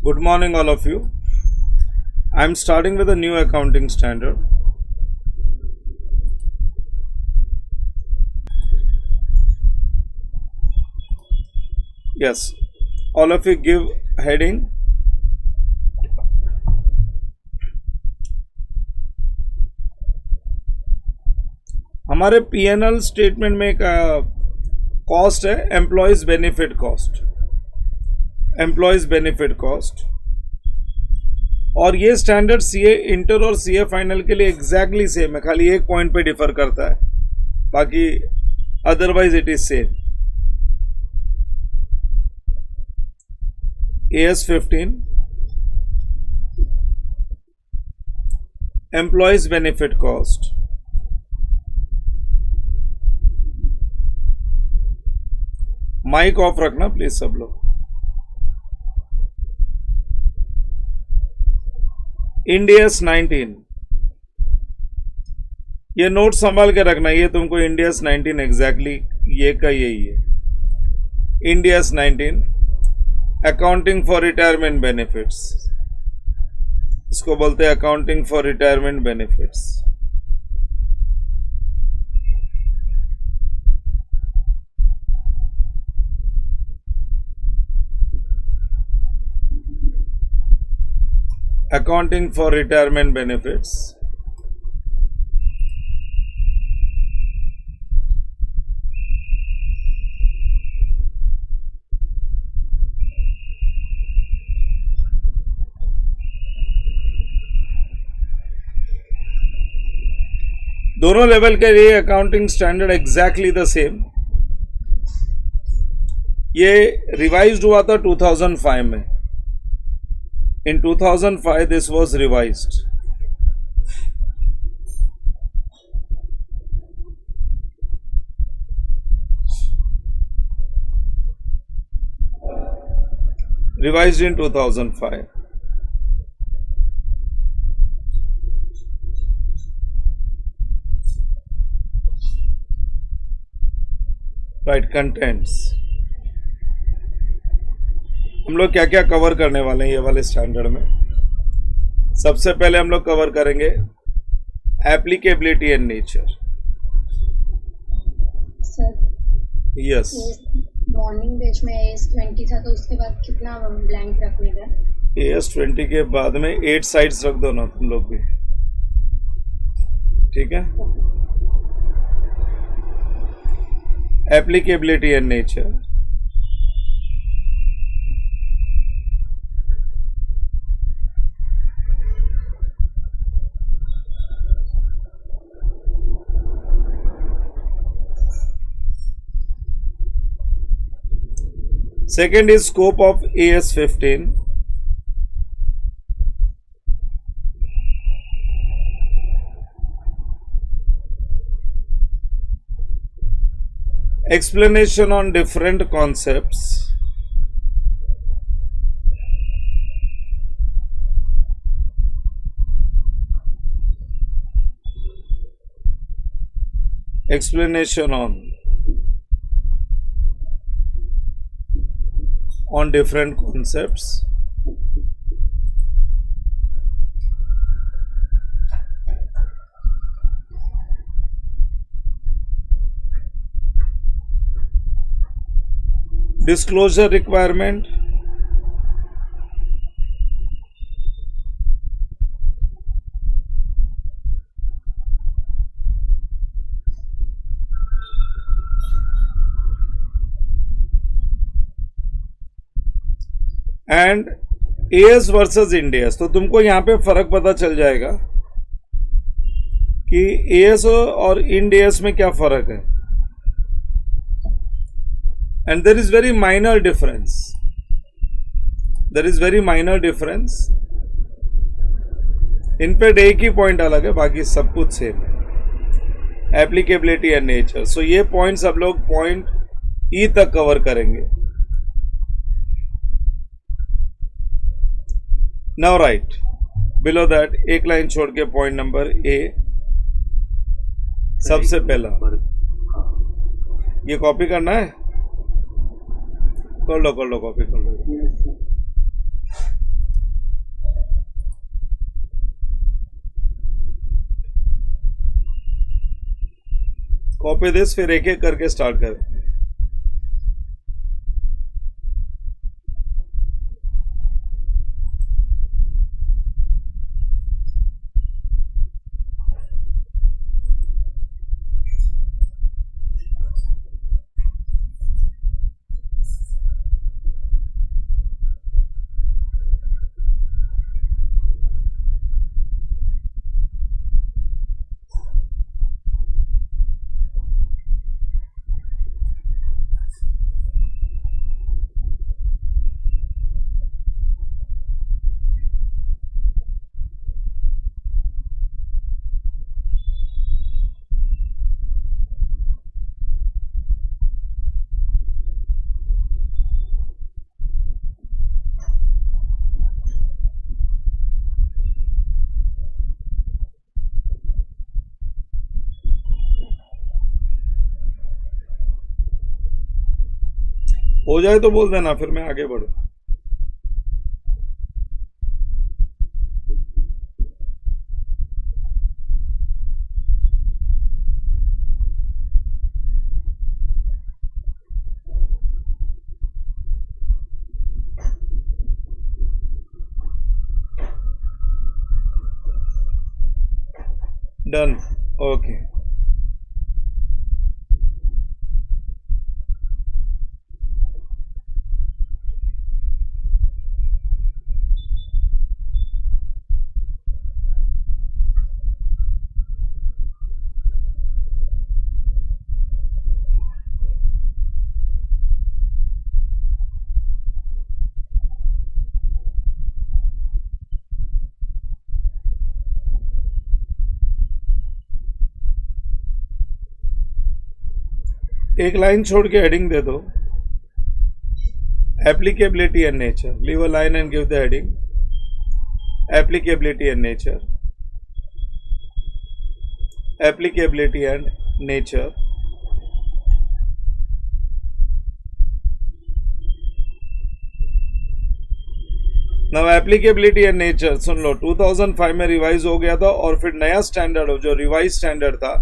Good morning, all of you. I'm starting with a new accounting standard. Yes, all of you give heading. हमारे P&L statement में एक cost है employees benefit cost, और ये standard CA inter और CA final के लिए exactly same है, खाली एक पॉइंट पे डिफर करता है, बाकी otherwise it is same. AS 15 employees benefit cost. Mic off रखना प्लीज सब लोग. इंड AS 19, ये नोट संभाल के रखना, ये तुमको इंड AS 19 एग्जैक्टली ये का यही है. Ind AS 19 accounting for retirement benefits, इसको बोलते हैं accounting for retirement benefits. Accounting for retirement benefits. दोनों लेवल के लिए accounting standard exactly the same. ये रिवाइज्ड हुआ था 2005 में. In 2005, this was revised. Revised in 2005. Right, contents. हम लोग क्या क्या कवर करने वाले हैं ये वाले स्टैंडर्ड में. सबसे पहले हम लोग कवर करेंगे applicability and nature. Yes, morning batch में AS 20 था, तो उसके बाद कितना ब्लैंक रखने का? AS 20 के बाद में 8 साइड्स रख दो ना तुम लोग भी, ठीक है. Applicability and nature. Second is scope of AS 15. Explanation on different concepts. Explanation on different concepts. Disclosure requirement. And AS versus Ind AS. तो तुमको यहां पे फर्क पता चल जाएगा कि AS और इंड AS में क्या फर्क है. And there is very minor difference. इन पे एक ही पॉइंट अलग है, बाकी सब कुछ सेम है. Applicability and nature. सो ये पॉइंट सब लोग पॉइंट E तक कवर करेंगे. नाउ राइट बिलो दैट एक लाइन छोड़ के पॉइंट नंबर A. सबसे पहला ये कॉपी करना है, कर लो कॉपी कर लो. कॉपी दिस, फिर एक एक करके स्टार्ट करें. हो जाए तो बोल देना, फिर मैं आगे बढ़ू. डन. ओके. एक लाइन छोड़ के हेडिंग दे दो. Applicability and nature. Leave a line and give the heading applicability and nature. Applicability and nature. Now applicability and nature सुन लो. 2005 में रिवाइज हो गया था और फिर नया स्टैंडर्ड जो रिवाइज स्टैंडर्ड था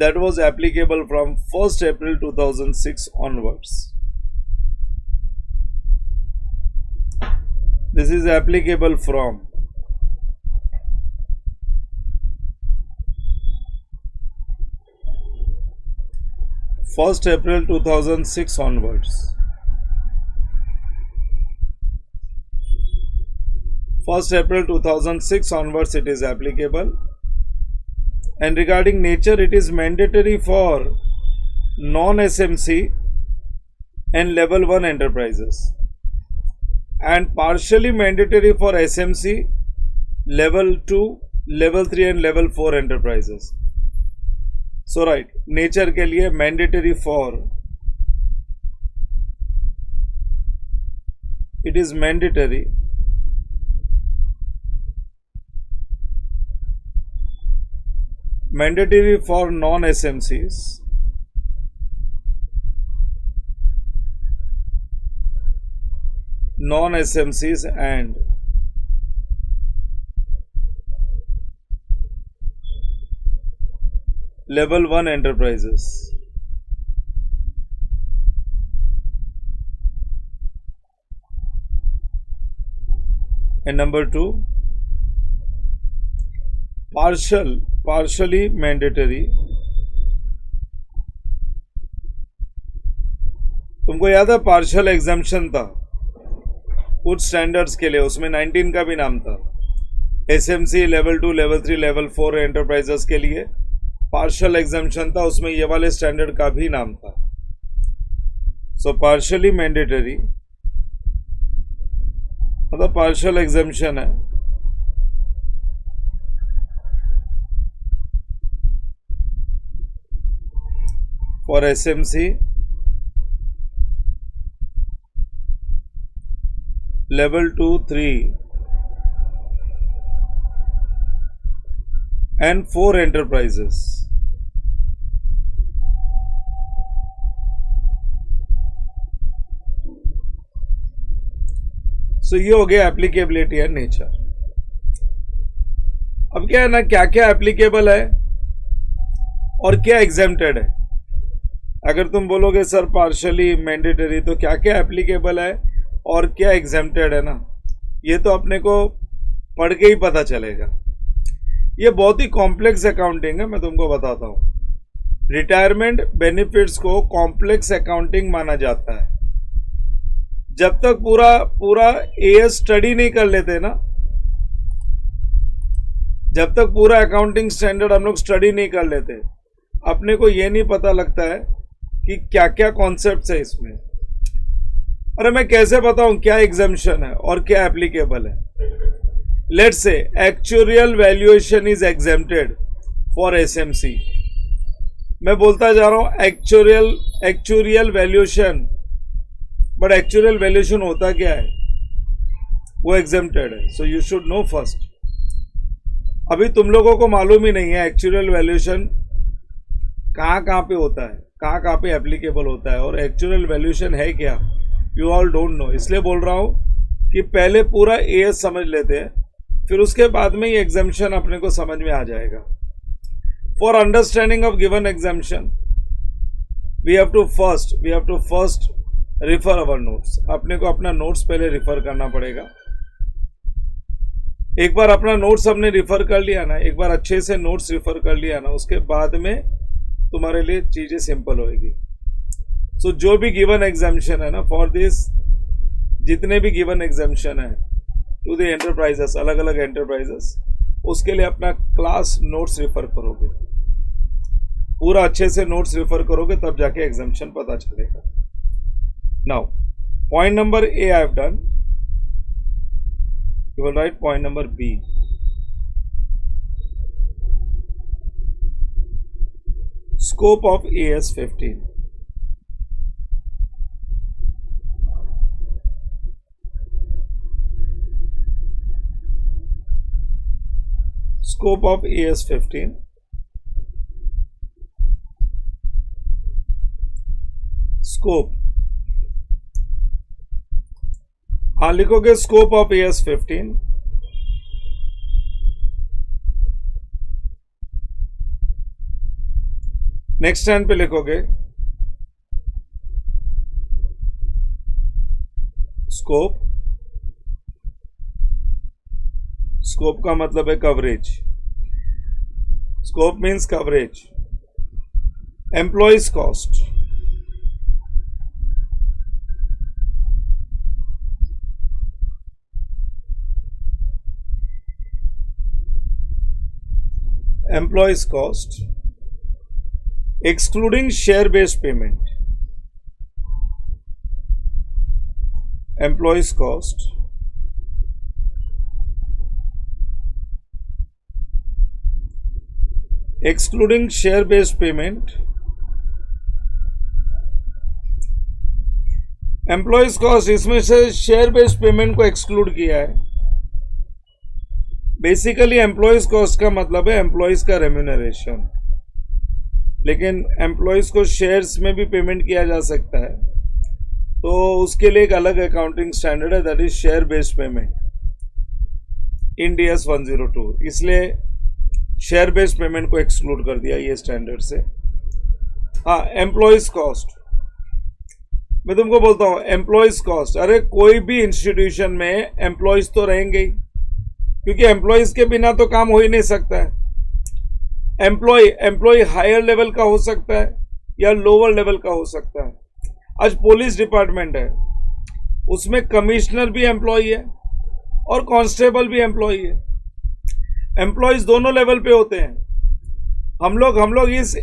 that was applicable from 1st April 2006 onwards. This is applicable from 1st April 2006 onwards. 1st April 2006 onwards it is applicable. And regarding nature, it is mandatory for non-SMC and level 1 enterprises and partially mandatory for SMC, level 2, level 3 and level 4 enterprises. So right, nature के लिए mandatory for, it is mandatory for non-SMCs, and level 1 enterprises. And number 2, partially mandatory. तुमको याद है partial exemption था कुछ standards के लिए, उसमें 19 का भी नाम था. SMC level 2, level 3, level 4 enterprises के लिए पार्शियल एग्जाम्पशन था, उसमें ये वाले स्टैंडर्ड का भी नाम था. सो पार्शियली मैंडेटरी मतलब पार्शियल एग्जाम्पशन है. For SMC, level 2, 3 and 4 enterprises. So ये हो गया एप्लीकेबिलिटी एंड नेचर. अब क्या है ना, क्या क्या एप्लीकेबल है और क्या एग्जेम्प्टेड है. अगर तुम बोलोगे सर पार्शली मैंडेटरी, तो क्या क्या एप्लीकेबल है और क्या एग्जेम्प्टेड है ना, ये तो अपने को पढ़ के ही पता चलेगा। ये बहुत ही कॉम्प्लेक्स अकाउंटिंग है, मैं तुमको बताता हूँ। रिटायरमेंट बेनिफिट्स को कॉम्प्लेक्स अकाउंटिंग माना जाता है। जब तक पूरा एएस स्टडी नहीं कर लेते ना, जब तक पूरा अकाउंटिंग स्टैंडर्ड हम लोग स्टडी नहीं कर लेते, अपने को ये नहीं पता लगता है कि क्या क्या कॉन्सेप्ट्स है इसमें। अरे मैं कैसे बताऊं क्या एग्जाम्शन है और क्या एप्लीकेबल है। Let's say actuarial valuation is exempted for SMC. मैं बोलता जा रहा हूं actuarial valuation, but actuarial valuation होता क्या है, वो एग्जेम्प्टेड है। So you should know first. अभी तुम लोगों को मालूम ही नहीं है एक्चुरियल वैल्यूएशन कहाँ पे होता है, कहाँ पे एप्लीकेबल होता है, और एक्चुरियल वैल्यूएशन है क्या, यू ऑल डोंट नो। इसलिए बोल रहा हूँ कि पहले पूरा एएस समझ लेते हैं, फिर उसके बाद में ये एग्जाम्शन अपने को समझ में आ जाएगा। For understanding of given exemption we have to first refer our notes. अपने को अपना नोट्स पहले रिफर करना पड़ेगा। एक बार अपना नोट्स हमने रिफर कर लिया ना, एक बार अच्छे से नोट्स रिफर कर लिया ना, उसके बाद में तुम्हारे लिए चीजें सिंपल होएगी। सो जो भी गिवन एग्जाम्शन है ना, फॉर दिस जितने भी गिवन एग्जाम्शन है टू द एंटरप्राइजेस, अलग अलग एंटरप्राइजेस, उसके लिए अपना क्लास नोट्स रिफर करोगे, पूरा अच्छे से नोट्स रिफर करोगे, तब जाके एग्जाम्शन पता चलेगा। Now point number A I have done, you will write point number B. Scope of AS 15. Scope of AS 15. Scope. हाँ लिखोगे scope of as 15। Next stand पे लिखोगे स्कोप। स्कोप का मतलब है coverage. Scope means coverage. Employees cost, employees cost excluding share based payment, employees cost excluding share based payment, employees cost इसमें से share based payment को exclude किया है। बेसिकली एम्प्लॉयज कॉस्ट का मतलब है एम्प्लॉयज का रेम्यूनरेशन, लेकिन एम्प्लॉयज को शेयर्स में भी पेमेंट किया जा सकता है, तो उसके लिए एक अलग अकाउंटिंग स्टैंडर्ड है, that is share based payment, end S 102। इसलिए शेयर बेस्ड पेमेंट को एक्सक्लूड कर दिया ये स्टैंडर्ड से। हाँ, एम्प्लॉयज कॉस्ट, मैं तुमको बोलता हूँ एम्प्लॉयज कॉस्ट, अरे कोई भी इंस्टीट्यूशन में एम्प्लॉयज तो रहेंगे ही, क्योंकि एम्प्लॉयज के बिना तो काम हो ही नहीं सकता है। एम्प्लॉय हायर लेवल का हो सकता है या लोअर लेवल का हो सकता है। आज पुलिस डिपार्टमेंट है, उसमें कमिश्नर भी एम्प्लॉय है और कांस्टेबल भी एम्प्लॉय है। एम्प्लॉयज दोनों लेवल पे होते हैं। हम लोग इस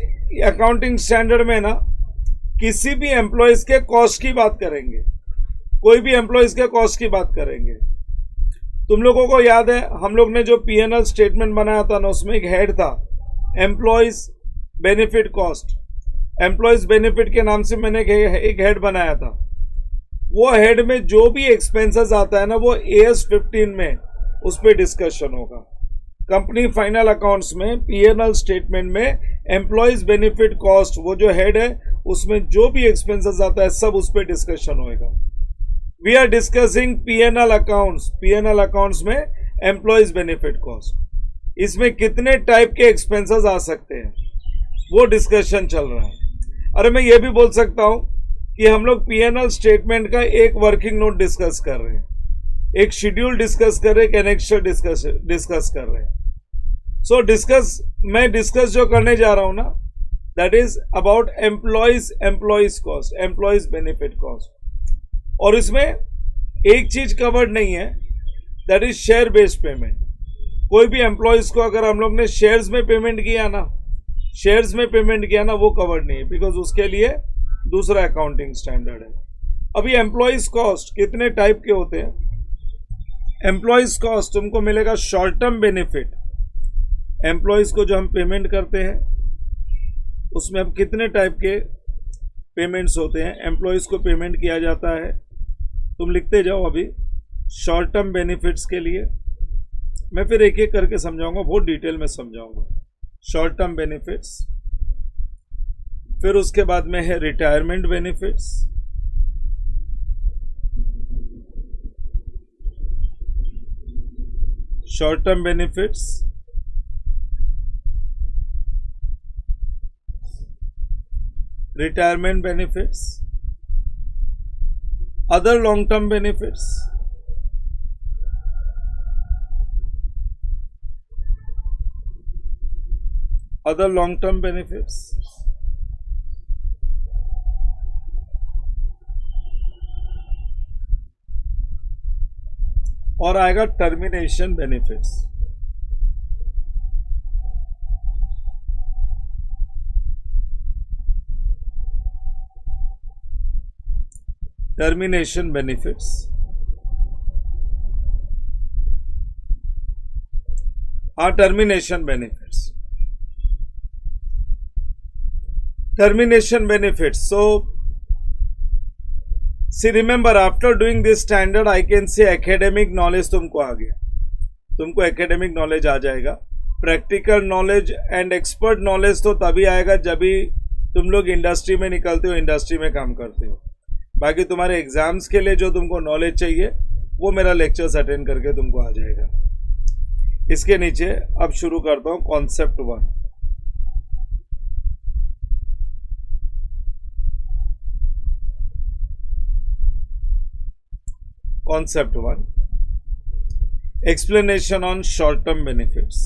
अकाउंटिंग स्टैंडर्ड में ना किसी भी एम्प्लॉयज के कॉस्ट की बात करेंगे, कोई भी एम्प्लॉयज के कॉस्ट की बात करेंगे। तुम लोगों को याद है हम लोग ने जो पीएनएल स्टेटमेंट बनाया था ना, उसमें एक हेड था employees benefit cost. Employees benefit के नाम से मैंने एक हेड बनाया था। वो हेड में जो भी एक्सपेंसेस आता है ना, वो एएस 15 में उस पर डिस्कशन होगा। कंपनी फाइनल अकाउंट्स में पीएनएल स्टेटमेंट में एम्प्लॉयज बेनिफिट कॉस्ट, वो जो हेड है उसमें जो भी एक्सपेंसेस आता है सब उस पर डिस्कशन होएगा। We are discussing P&L accounts. P&L accounts में एम्प्लॉयज बेनिफिट कॉस्ट, इसमें कितने टाइप के एक्सपेंसेस आ सकते हैं वो डिस्कशन चल रहा है। अरे मैं ये भी बोल सकता हूं कि हम लोग P&L स्टेटमेंट का एक वर्किंग नोट डिस्कस कर रहे हैं, एक शेड्यूल डिस्कस कर रहे हैं, एक एनेक्सर डिस्कस कर रहे हैं। सो मैं डिस्कस जो करने जा रहा हूं ना, that is about employees cost, employees benefit cost. और इसमें एक चीज कवर्ड नहीं है, that is share based payment. कोई भी एम्प्लॉयज को अगर हम लोग ने शेयर्स में पेमेंट किया ना, वो कवर्ड नहीं है, बिकॉज उसके लिए दूसरा अकाउंटिंग स्टैंडर्ड है। अभी एम्प्लॉयज कॉस्ट कितने टाइप के होते हैं? एम्प्लॉयज कॉस्ट तुमको मिलेगा शॉर्ट टर्म बेनिफिट। एम्प्लॉयज को जो हम पेमेंट करते हैं उसमें अब कितने टाइप के पेमेंट्स होते हैं? एम्प्लॉयज को पेमेंट किया जाता है, तुम लिखते जाओ अभी, शॉर्ट टर्म बेनिफिट्स के लिए मैं फिर एक एक करके समझाऊंगा, बहुत डिटेल में समझाऊंगा। शॉर्ट टर्म बेनिफिट्स, फिर उसके बाद में है retirement benefits, short term benefits, retirement benefits, other long term benefits, other long term benefits, और आएगा termination benefits. Termination benefits, termination benefits, termination benefits. So see, remember, after doing this standard I can say academic knowledge तुमको आ गया, तुमको academic knowledge आ जाएगा। practical knowledge and expert knowledge तो तभी आएगा जब भी तुम लोग इंडस्ट्री में निकलते हो, इंडस्ट्री में काम करते हो। बाकी तुम्हारे एग्जाम्स के लिए जो तुमको नॉलेज चाहिए वो मेरा लेक्चर्स अटेंड करके तुमको आ जाएगा। इसके नीचे अब शुरू करता हूँ concept 1। Concept 1, explanation on short term benefits।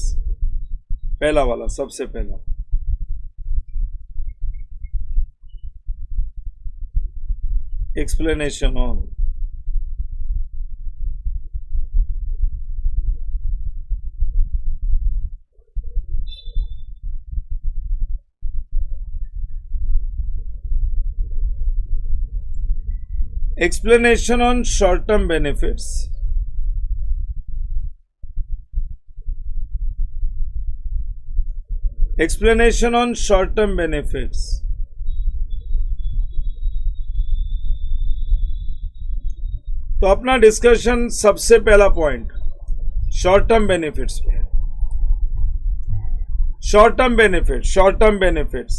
पहला वाला, सबसे पहला, explanation on explanation on short term benefits, explanation on short term benefits। तो अपना डिस्कशन सबसे पहला पॉइंट शॉर्ट टर्म बेनिफिट्स पे। शॉर्ट टर्म बेनिफिट्स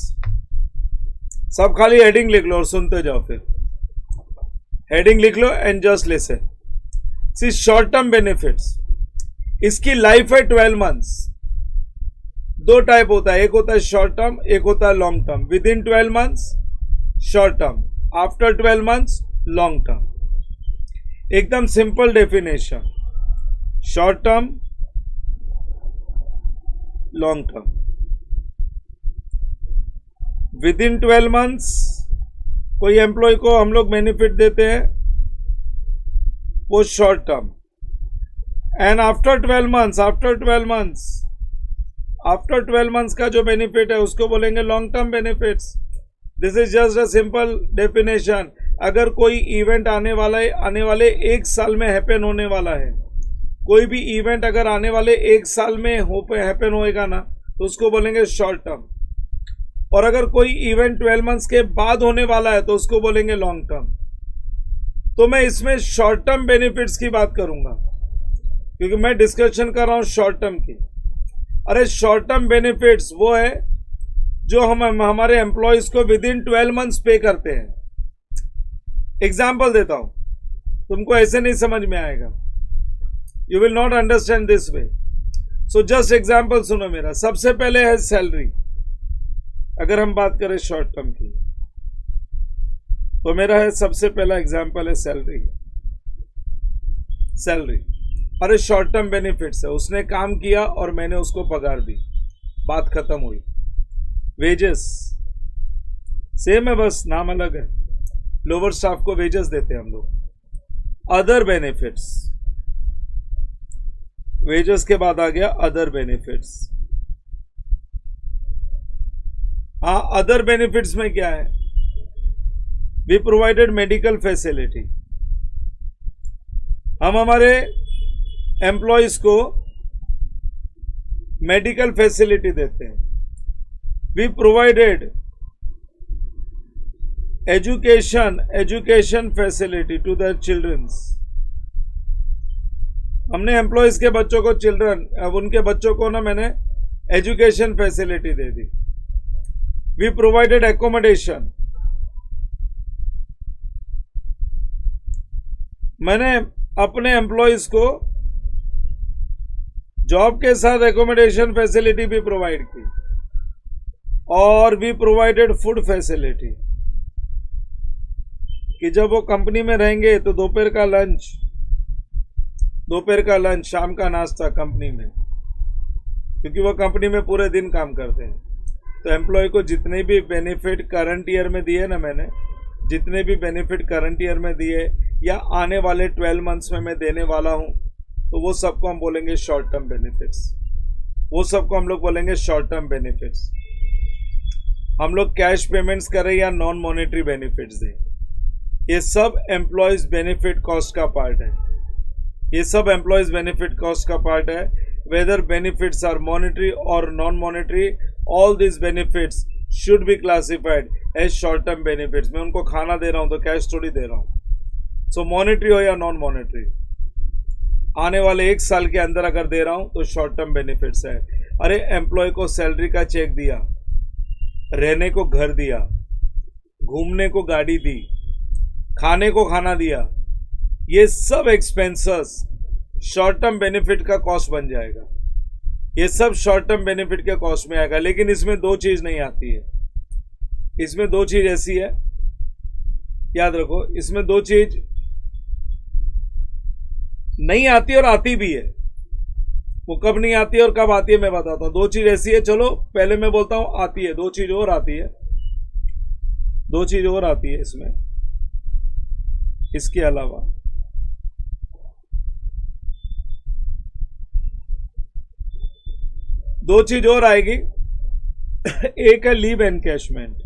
सब खाली हेडिंग लिख लो और सुनते जाओ, फिर हेडिंग लिख लो and just listen. See, short term benefits, इसकी लाइफ है 12 मंथ्स। दो टाइप होता है, एक होता है शॉर्ट टर्म, एक होता है long term. Within 12 months short term, after 12 months long term. एकदम simple definition, short term, long term. Within 12 months कोई एम्प्लॉय को हम लोग बेनिफिट देते हैं, वो short term. And after 12 months का जो बेनिफिट है उसको बोलेंगे long term benefits. This is just a simple definition. अगर कोई इवेंट आने वाले एक साल में हैपन होने वाला है, कोई भी इवेंट अगर आने वाले एक साल में हैपन होएगा ना, तो उसको बोलेंगे शॉर्ट टर्म। और अगर कोई इवेंट 12 मंथ्स के बाद होने वाला है तो उसको बोलेंगे लॉन्ग टर्म। तो मैं इसमें शॉर्ट टर्म बेनिफिट्स की बात करूंगा क्योंकि मैं डिस्कशन कर रहा हूं शॉर्ट टर्म की। अरे शॉर्ट टर्म बेनिफिट्स वो है जो हम हमारे एम्प्लॉयज को विद इन 12 मंथ्स पे करते हैं। एग्जाम्पल देता हूं, तुमको ऐसे नहीं समझ में आएगा, you will not understand this way. So just example सुनो मेरा। सबसे पहले है सैलरी। अगर हम बात करें शॉर्ट टर्म की, तो मेरा है सबसे पहला एग्जांपल है सैलरी। सैलरी, अरे शॉर्ट टर्म बेनिफिट्स है, उसने काम किया और मैंने उसको पगार दी, बात खत्म हुई। वेजेस सेम है, बस नाम अलग है। लोअर स्टाफ को वेजेस देते हैं हम लोग। अदर बेनिफिट्स, वेजेस के बाद आ गया अदर बेनिफिट्स। हाँ, अदर बेनिफिट्स में क्या है? We provided medical facility. हम हमारे एम्प्लॉयज को मेडिकल फैसिलिटी देते हैं। We provided education facility to the childrens. हमने एम्प्लॉयज के बच्चों को उनके बच्चों को ना मैंने एजुकेशन फैसिलिटी दे दी। We provided accommodation. मैंने अपने एम्प्लॉयज को जॉब के साथ एकोमोडेशन फैसिलिटी भी प्रोवाइड की। और वी प्रोवाइडेड फूड फैसिलिटी कि जब वो कंपनी में रहेंगे तो दोपहर का लंच, शाम का नाश्ता कंपनी में, क्योंकि वो कंपनी में पूरे दिन काम करते हैं। तो एम्प्लॉय को जितने भी बेनिफिट करंट ईयर में दिए ना मैंने, जितने भी बेनिफिट करंट ईयर में दिए या आने वाले 12 मंथ्स में मैं देने वाला हूं, तो वो सबको हम बोलेंगे शॉर्ट टर्म बेनिफिट्स। वो सबको हम लोग बोलेंगे शॉर्ट टर्म बेनिफिट्स। हम लोग कैश पेमेंट्स करें या नॉन मॉनेटरी बेनिफिट्स दें, ये सब एम्प्लॉयज बेनिफिट कॉस्ट का पार्ट है। ये सब एम्प्लॉयज बेनिफिट कॉस्ट का पार्ट है। वेदर बेनिफिट्स आर मॉनेटरी और non monetary, all this benefits should be classified as short term benefits. मैं उनको खाना दे रहा हूं तो कैश थोड़ी दे रहा हूं। सो मॉनेटरी हो या नॉन मॉनेटरी, आने वाले 1 साल के अंदर अगर दे रहा हूं तो शॉर्ट टर्म बेनिफिट्स है। अरे एम्प्लॉय को सैलरी का चेक दिया, रहने को घर दिया, घूमने को गाड़ी दी, खाने को खाना दिया, ये सब एक्सपेंसेस शॉर्ट टर्म बेनिफिट का कॉस्ट बन जाएगा। ये सब शॉर्ट टर्म बेनिफिट के कॉस्ट में आएगा। लेकिन इसमें 2 चीज नहीं आती है। इसमें 2 चीज ऐसी है, याद रखो, इसमें 2 चीज नहीं आती और आती भी है। वो कब नहीं आती है और कब आती है मैं बताता हूं। 2 चीज ऐसी है, चलो पहले मैं बोलता हूं आती है। 2 चीज और आती है, 2 चीज और आती है इसमें, इसके अलावा। दो चीज और आएगी। एक है लीव एनकैशमेंट।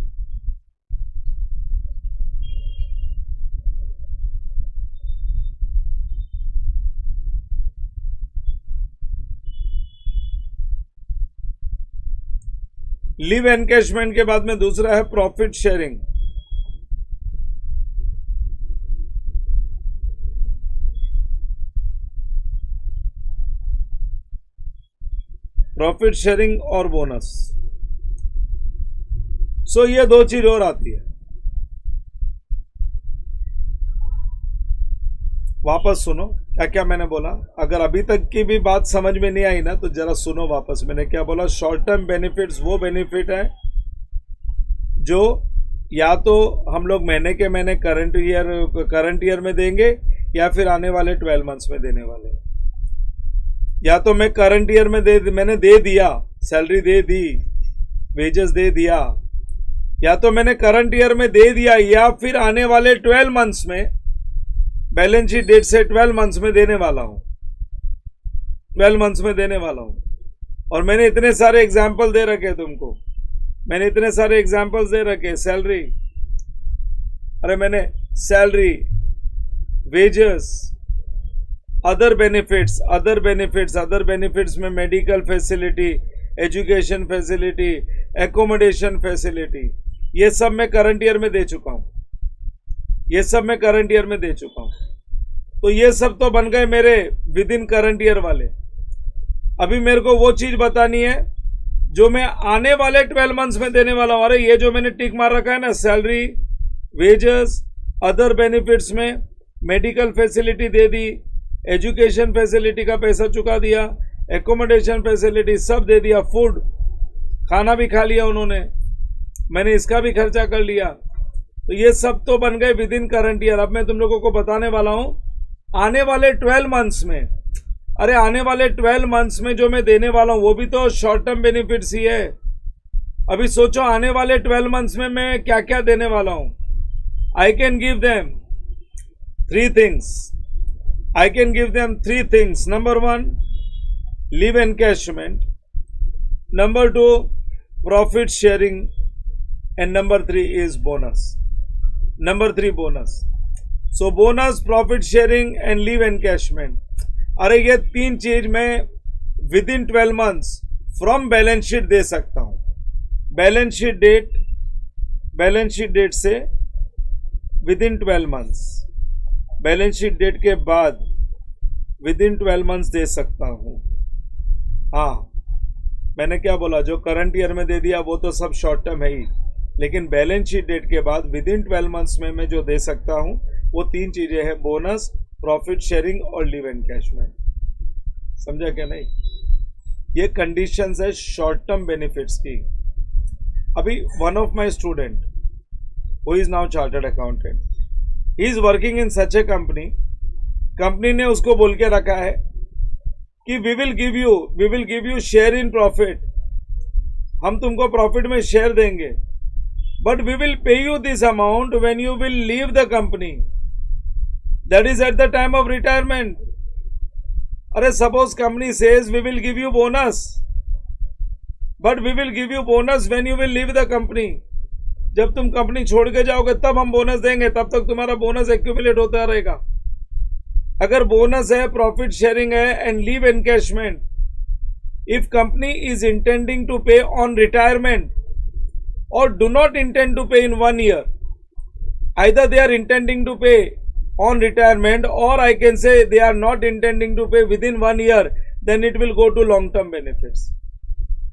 लीव एनकैशमेंट के बाद में दूसरा है प्रॉफिट शेयरिंग। प्रॉफिट शेयरिंग और बोनस। सो ये 2 चीज और आती है। वापस सुनो क्या क्या मैंने बोला। अगर अभी तक की भी बात समझ में नहीं आई ना तो जरा सुनो वापस। मैंने क्या बोला? शॉर्ट टर्म बेनिफिट्स वो बेनिफिट है जो या तो हम लोग महीने के महीने करंट ईयर में देंगे या फिर आने वाले 12 मंथ्स में देने वाले। या तो मैं करंट ईयर में मैंने दे दिया, सैलरी दे दी, वेजेस दे दिया, या तो मैंने करंट ईयर में दे दिया या फिर आने वाले 12 मंथ्स में, बैलेंस शीट डेट से 12 मंथ्स में देने वाला हूं, 12 मंथ्स में देने वाला हूं। और मैंने इतने सारे एग्जाम्पल दे रखे तुमको, मैंने इतने सारे एग्जाम्पल्स दे रखे। सैलरी, अरे मैंने सैलरी, वेजेस, अदर बेनिफिट्स में medical facility, education facility, accommodation facility, ये सब मैं करंट ईयर में दे चुका हूं। ये सब मैं करंट ईयर में दे चुका हूं। तो ये सब तो बन गए मेरे विद इन करंट ईयर वाले। अभी मेरे को वो चीज बतानी है जो मैं आने वाले 12 मंथ्स में देने वाला हूं। अरे ये जो मैंने टिक मार रखा है ना, सैलरी, वेजेस, अदर बेनिफिट्स में मेडिकल फैसिलिटी दे दी, एजुकेशन फैसिलिटी का पैसा चुका दिया, एकोमोडेशन फैसिलिटी सब दे दिया, फूड, खाना भी खा लिया उन्होंने, मैंने इसका भी खर्चा कर लिया। तो ये सब तो बन गए विद इन करंट ईयर। अब मैं तुम लोगों को बताने वाला हूं आने वाले 12 मंथ्स में, अरे आने वाले 12 मंथ्स में जो मैं देने वाला हूं वो भी तो शॉर्ट टर्म बेनिफिट्स ही है। अभी सोचो आने वाले 12 मंथ्स में मैं क्या क्या देने वाला हूं। I can give them 3 things. I can give them 3 things. Number 1, leave encashment. Number 2, profit sharing. And number 3 is bonus. Number 3, bonus. So bonus, profit sharing and leave encashment. अरे ये 3 चीज मैं within 12 months from balance sheet दे सकता हूं। Balance sheet date से within 12 months, balance sheet date के बाद विद इन 12 मंथ्स दे सकता हूं। हाँ, मैंने क्या बोला, जो करंट ईयर में दे दिया वो तो सब शॉर्ट टर्म है ही, लेकिन बैलेंस शीट डेट के बाद विद इन 12 मंथ्स में मैं जो दे सकता हूं वो 3 चीजें हैं, बोनस, प्रॉफिट शेयरिंग और लीव एनकैशमेंट। समझा क्या नहीं? ये कंडीशंस है शॉर्ट टर्म बेनिफिट्स की। अभी one of my student who is now chartered accountant, he is working in such a company ने उसको बोल के रखा है कि we will give you share in profit, हम तुमको प्रॉफिट में शेयर देंगे, but we will pay you this amount when you will leave the company, that is at the time of retirement. अरे suppose company says we will give you bonus, but we will give you bonus when you will leave the company. जब तुम company छोड़ के जाओगे तब हम bonus देंगे, तब तक तुम्हारा बोनस एक्यूमुलेट होता रहेगा। अगर बोनस है, प्रॉफिट शेयरिंग है and leave encashment, if company is intending to pay on retirement और do not intend to pay in 1 year, either they are intending to pay on retirement और I can say they are not intending to pay within 1 year, then it will go to long term benefits.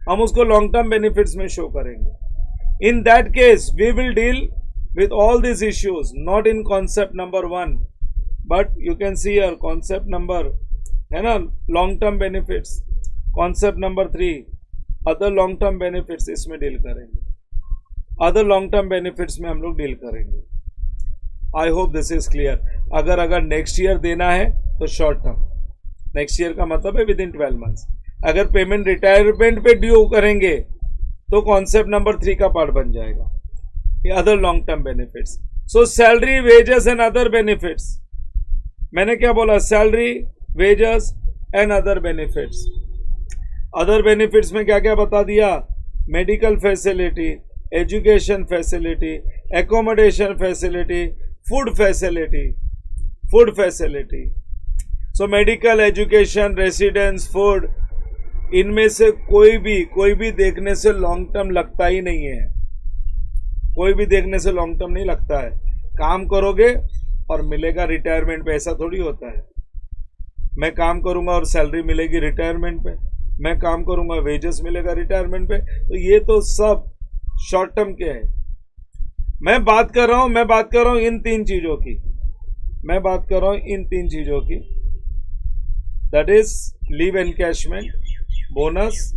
हम उसको long term benefits में show करेंगे। In that case, we will deal with all these issues, not in concept number 1, but you can see here concept number, है ना, long term benefits, concept number 3, other long term benefits, इसमें deal करेंगे। other long term benefits में हम लोग deal करेंगे। I hope this is clear। अगर next year देना है तो शॉर्ट टर्म, नेक्स्ट ईयर का मतलब है विद इन 12 मंथ्स। अगर पेमेंट रिटायरमेंट पे ड्यू करेंगे तो कॉन्सेप्ट नंबर 3 का पार्ट बन जाएगा, ये other long term benefits. So salary, wages and other benefits, मैंने क्या बोला, salary, wages and other benefits. Other benefits में क्या क्या बता दिया, medical facility, education facility, accommodation facility, food facility. So medical, education, residence, food, इनमें से कोई भी देखने से लॉन्ग टर्म लगता ही नहीं है, कोई भी देखने से लॉन्ग टर्म नहीं लगता है। काम करोगे और मिलेगा रिटायरमेंट पे, ऐसा थोड़ी होता है। मैं काम करूंगा और सैलरी मिलेगी रिटायरमेंट पे, मैं काम करूंगा वेजेस मिलेगा रिटायरमेंट पे, तो ये तो सब शॉर्ट टर्म के है। मैं बात कर रहा हूं इन 3 चीजों की, that is leave encashment, bonus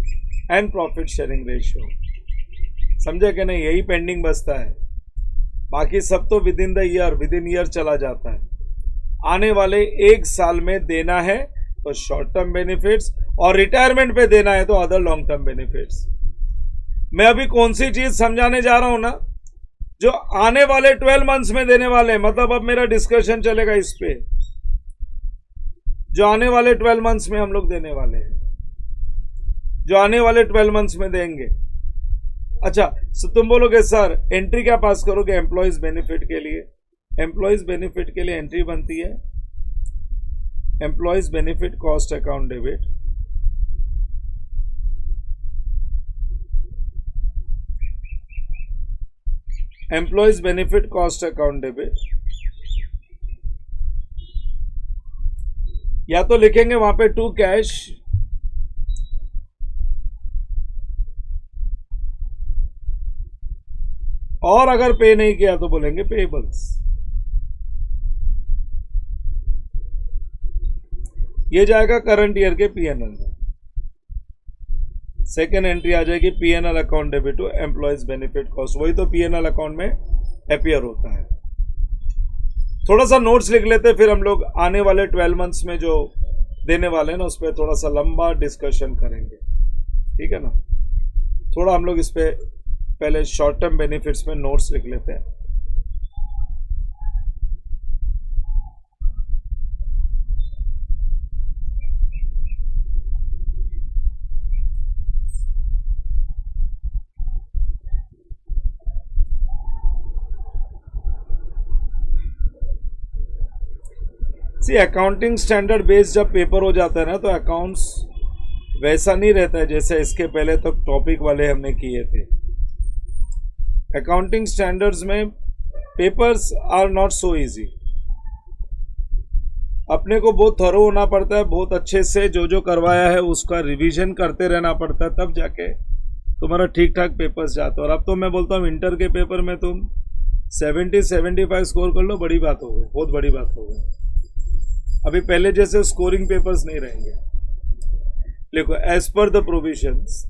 and profit sharing ratio. समझे कि नहीं? यही पेंडिंग बचता है, बाकी सब तो विद इन ईयर चला जाता है। आने वाले 1 साल में देना है तो शॉर्ट टर्म बेनिफिट्स, और रिटायरमेंट पे देना है तो अदर लॉन्ग टर्म बेनिफिट्स। मैं अभी कौन सी चीज समझाने जा रहा हूं ना, जो आने वाले 12 मंथ्स में देने वाले हैं, मतलब अब मेरा डिस्कशन चलेगा इस पे, जो आने वाले 12 मंथ्स में हम लोग देने वाले हैं, जो आने वाले 12 मंथ्स में देंगे। अच्छा, तो तुम बोलोगे सर एंट्री क्या पास करोगे एम्प्लॉयज बेनिफिट के लिए? एम्प्लॉयज बेनिफिट के लिए एंट्री बनती है employees benefit cost account debit, employees benefit cost account debit, या तो लिखेंगे वहां पे टू कैश, और अगर पे नहीं किया तो बोलेंगे पेबल्स। ये जाएगा करंट ईयर के पीएनएल में। सेकेंड एंट्री आ जाएगी P&L account debit to employees benefit cost, वही तो पीएनएल अकाउंट में अपीयर होता है। थोड़ा सा नोट्स लिख लेते, फिर हम लोग आने वाले 12 मंथ्स में जो देने वाले हैं ना उस पर थोड़ा सा लंबा डिस्कशन करेंगे, ठीक है ना। थोड़ा हम लोग इस पे पहले शॉर्ट टर्म बेनिफिट्स में नोट्स लिख लेते हैं। सी अकाउंटिंग स्टैंडर्ड बेस्ड जब पेपर हो जाता है ना तो अकाउंट्स वैसा नहीं रहता है जैसे इसके पहले तो टॉपिक वाले हमने किए थे। अकाउंटिंग स्टैंडर्ड्स में papers are not so easy. अपने को बहुत थरो होना पड़ता है, बहुत अच्छे से जो करवाया है उसका रिवीजन करते रहना पड़ता है, तब जाके तुम्हारा ठीक ठाक पेपर्स जाता है। और अब तो मैं बोलता हूँ इंटर के पेपर में तुम 70-75 स्कोर कर लो, बड़ी बात हो गई, बहुत बड़ी बात हो गई। अभी पहले जैसे स्कोरिंग पेपर्स नहीं रहेंगे। देखो, as per the provisions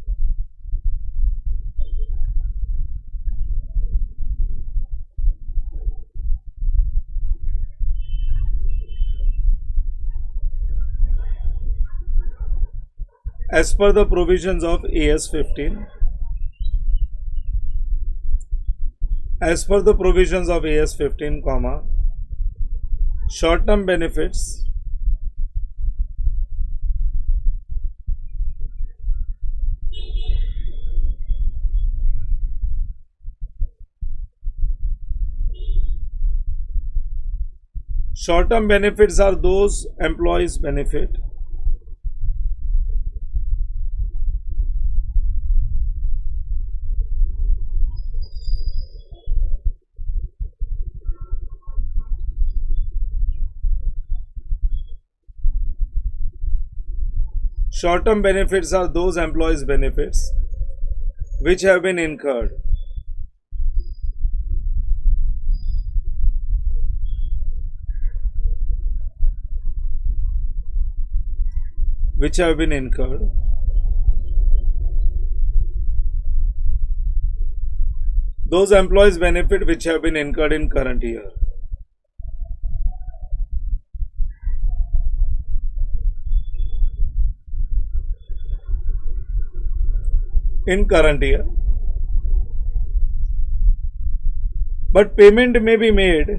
of AS 15, as per the provisions of AS 15, short term benefits are those employees benefit short-term benefits are those employees benefits which have been incurred those employees benefit which have been incurred in current year. In current year, but payment may be made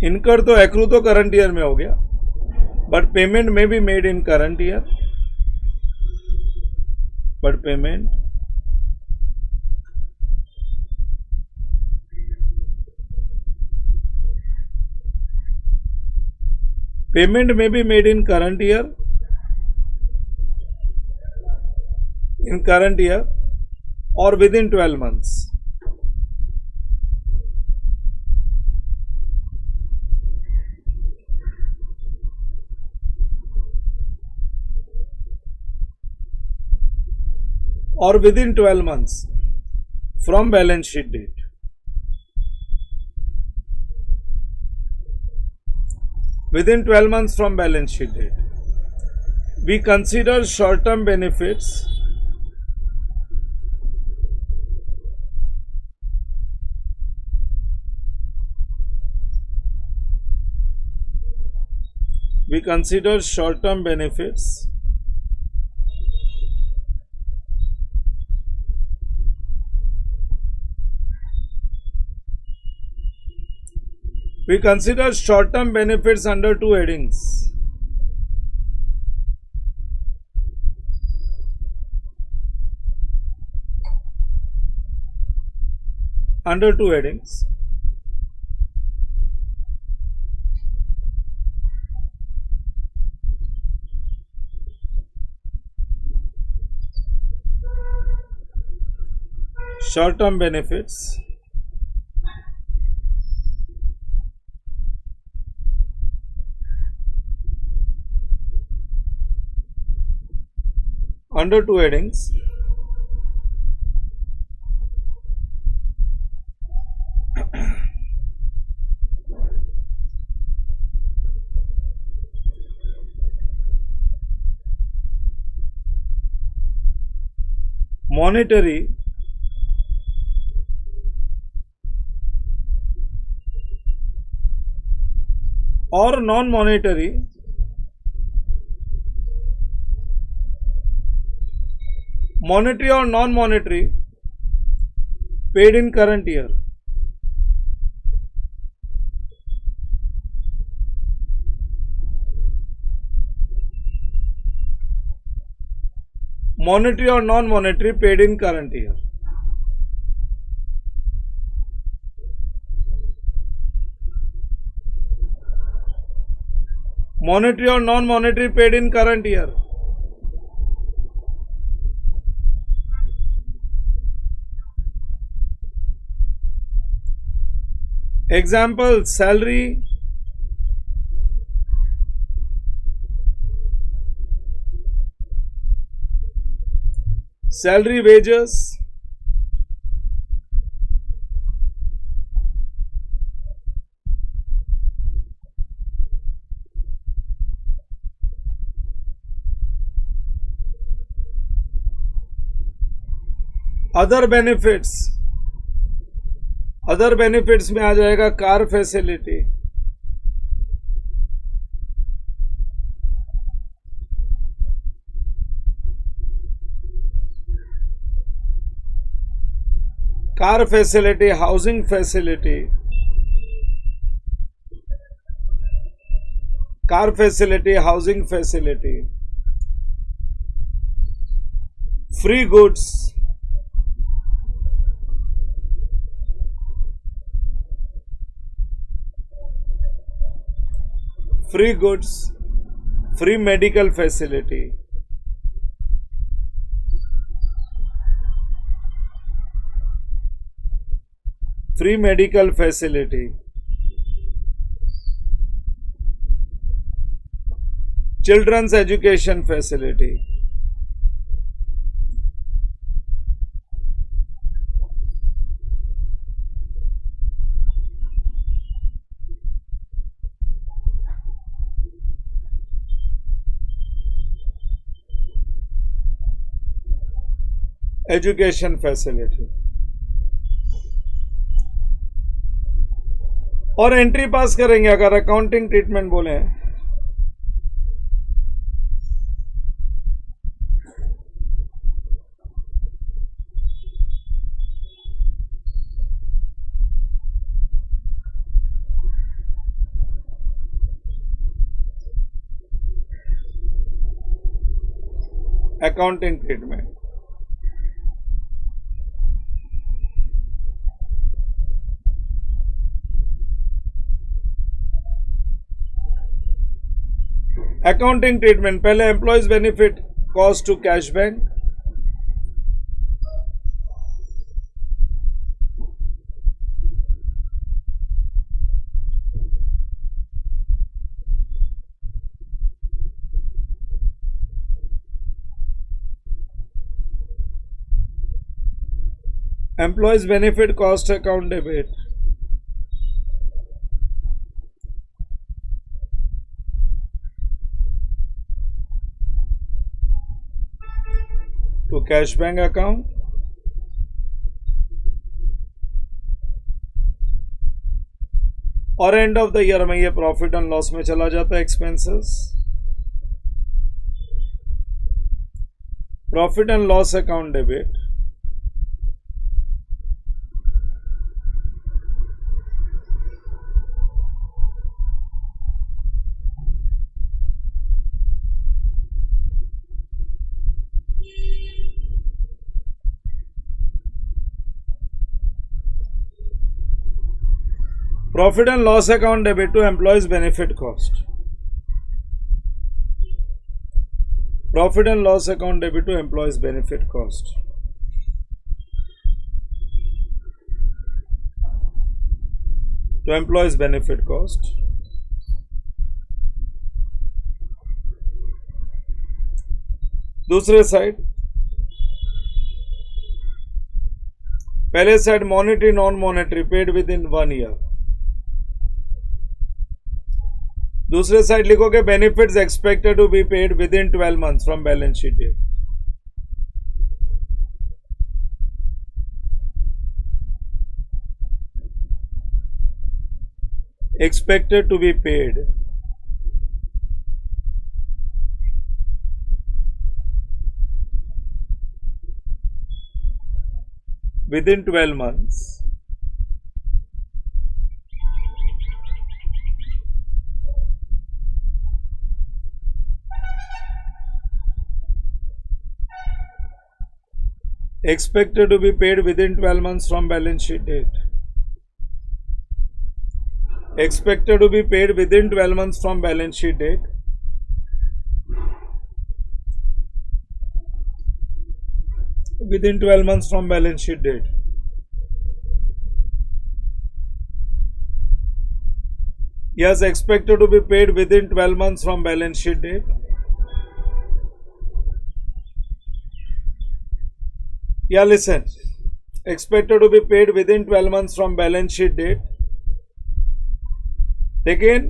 इनकर तो accrue तो current year में हो गया, but payment में be made in current year, but payment may be made in current year or within 12 months. Or within 12 months from balance sheet date. Within 12 months from balance sheet date. We consider short-term benefits under two headings. Under two headings. Short-term benefits under two headings. Monetary और non monetary monetary और non monetary paid in current year monetary और non monetary paid in current year monetary और non monetary paid in current year example salary salary wages other benefits में आ जाएगा car facility housing facility housing facility free goods free medical facility children's education facility education facility और entry pass करेंगे अगर accounting treatment बोले accounting treatment accounting treatment पहले employees benefit cost to cash bank employees benefit cost account debit to cash bank account और end of the year में ये profit and loss में चला जाता है expenses profit and loss account debit profit and loss account debit to employees benefit cost profit and loss account debit to employees benefit cost to employees benefit cost दूसरे side पहले side monetary non monetary paid within 1 year दूसरे side लिखोगे benefits expected to be paid within 12 months from balance sheet date expected to be paid within 12 months expected to be paid within 12 months from balance sheet date. Expected to be paid within 12 months from balance sheet date. Within 12 months from balance sheet date. Yes, expected to be paid within 12 months from balance sheet date. Yeah, listen. Expected to be paid within 12 months from balance sheet date. लेकिन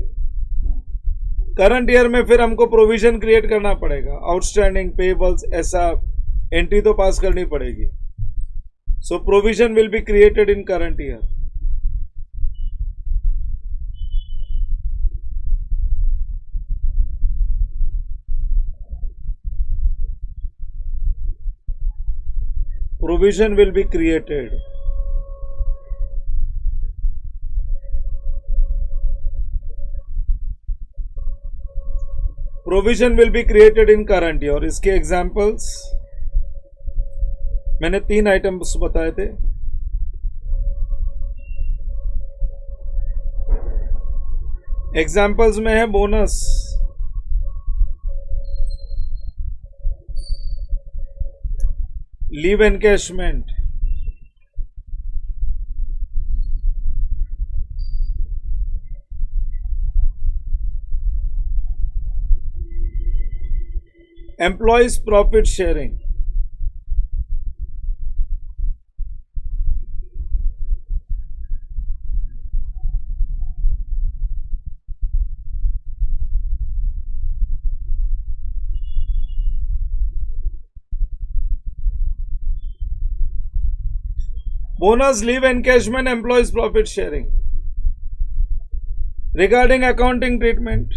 current year में फिर हमको provision create करना पड़ेगा. Outstanding pebbles ऐसा entry तो पास करनी पड़ेगी. So provision will be created in current year. Provision will be created. Provision will be created in current year. इसके एग्जाम्पल्स मैंने 3 आइटम्स बताए थे. एग्जाम्पल्स में है bonus, leave encashment, employees profit sharing, bonus, leave encashment, employees profit sharing. Regarding accounting treatment,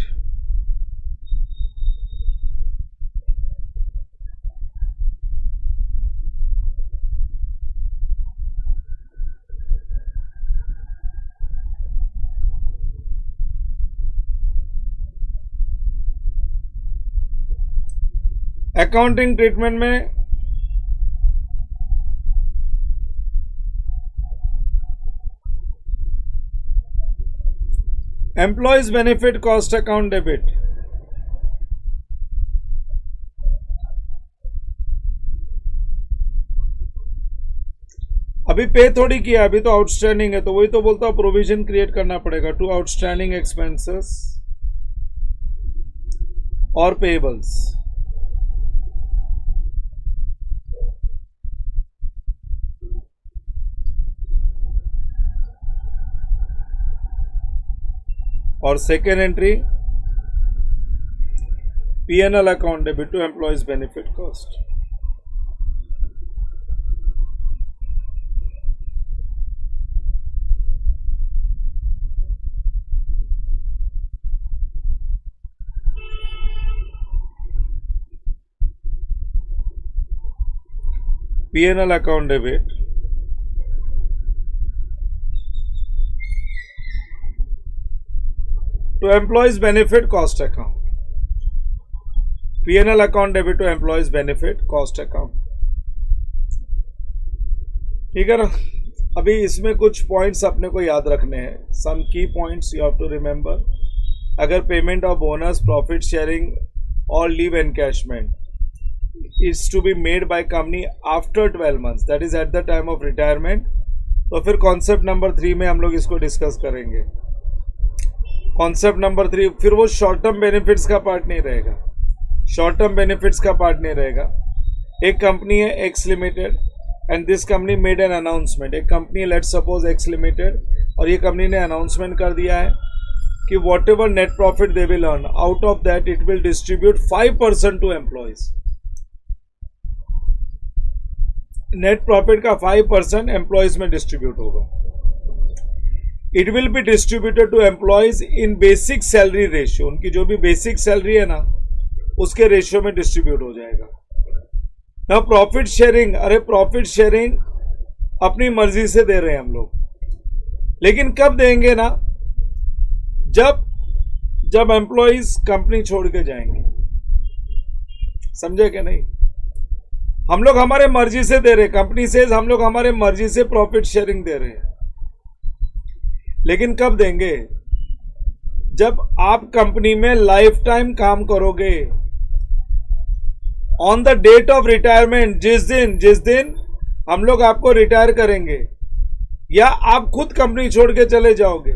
accounting treatment में employees benefit cost account debit, अभी पे थोड़ी किया, अभी तो आउटस्टैंडिंग है, तो वही तो बोलता हूं प्रोविजन क्रिएट करना पड़ेगा टू आउटस्टैंडिंग एक्सपेंसेस और पेएबल्स. और second entry P&L account debit to employees benefit cost. P&L account debit to employees benefit cost account. P&L account debit to employees benefit cost account. ठीक है ना. अभी इसमें कुछ पॉइंट्स अपने को याद रखने हैं. Some key points you have to remember. अगर payment of bonus, profit sharing और leave encashment is to be made by company after 12 months, that is at the time of retirement, तो फिर कॉन्सेप्ट नंबर 3 में हम लोग इसको discuss करेंगे. Concept number 3 फिर वो शॉर्ट टर्म बेनिफिट्स का पार्ट नहीं रहेगा. शॉर्ट टर्म बेनिफिट्स का पार्ट नहीं रहेगा. एक कंपनी है X limited and this company made an announcement. एक company let's suppose X limited, और ये कंपनी ने अनाउंसमेंट कर दिया है कि whatever net profit they will earn, out of that it will distribute 5% to employees. Net profit का 5% employees में डिस्ट्रीब्यूट होगा. It will B distributed to employees in basic salary ratio, उनकी जो भी बेसिक सैलरी है ना उसके ratio में डिस्ट्रीब्यूट हो जाएगा। ना प्रॉफिट शेयरिंग, अरे प्रॉफिट शेयरिंग अपनी मर्जी से दे रहे हैं हम लोग, लेकिन कब देंगे ना, जब एम्प्लॉयज कंपनी छोड़ के जाएंगे। समझे क्या नहीं? हम लोग हमारे मर्जी से दे रहे, कंपनी से हम लोग हमारे मर्जी से प्रॉफिट शेयरिंग दे रहे हैं, लेकिन कब देंगे? जब आप कंपनी में लाइफ टाइम काम करोगे। On the date of retirement, जिस दिन हम लोग आपको रिटायर करेंगे या आप खुद कंपनी छोड़ के चले जाओगे,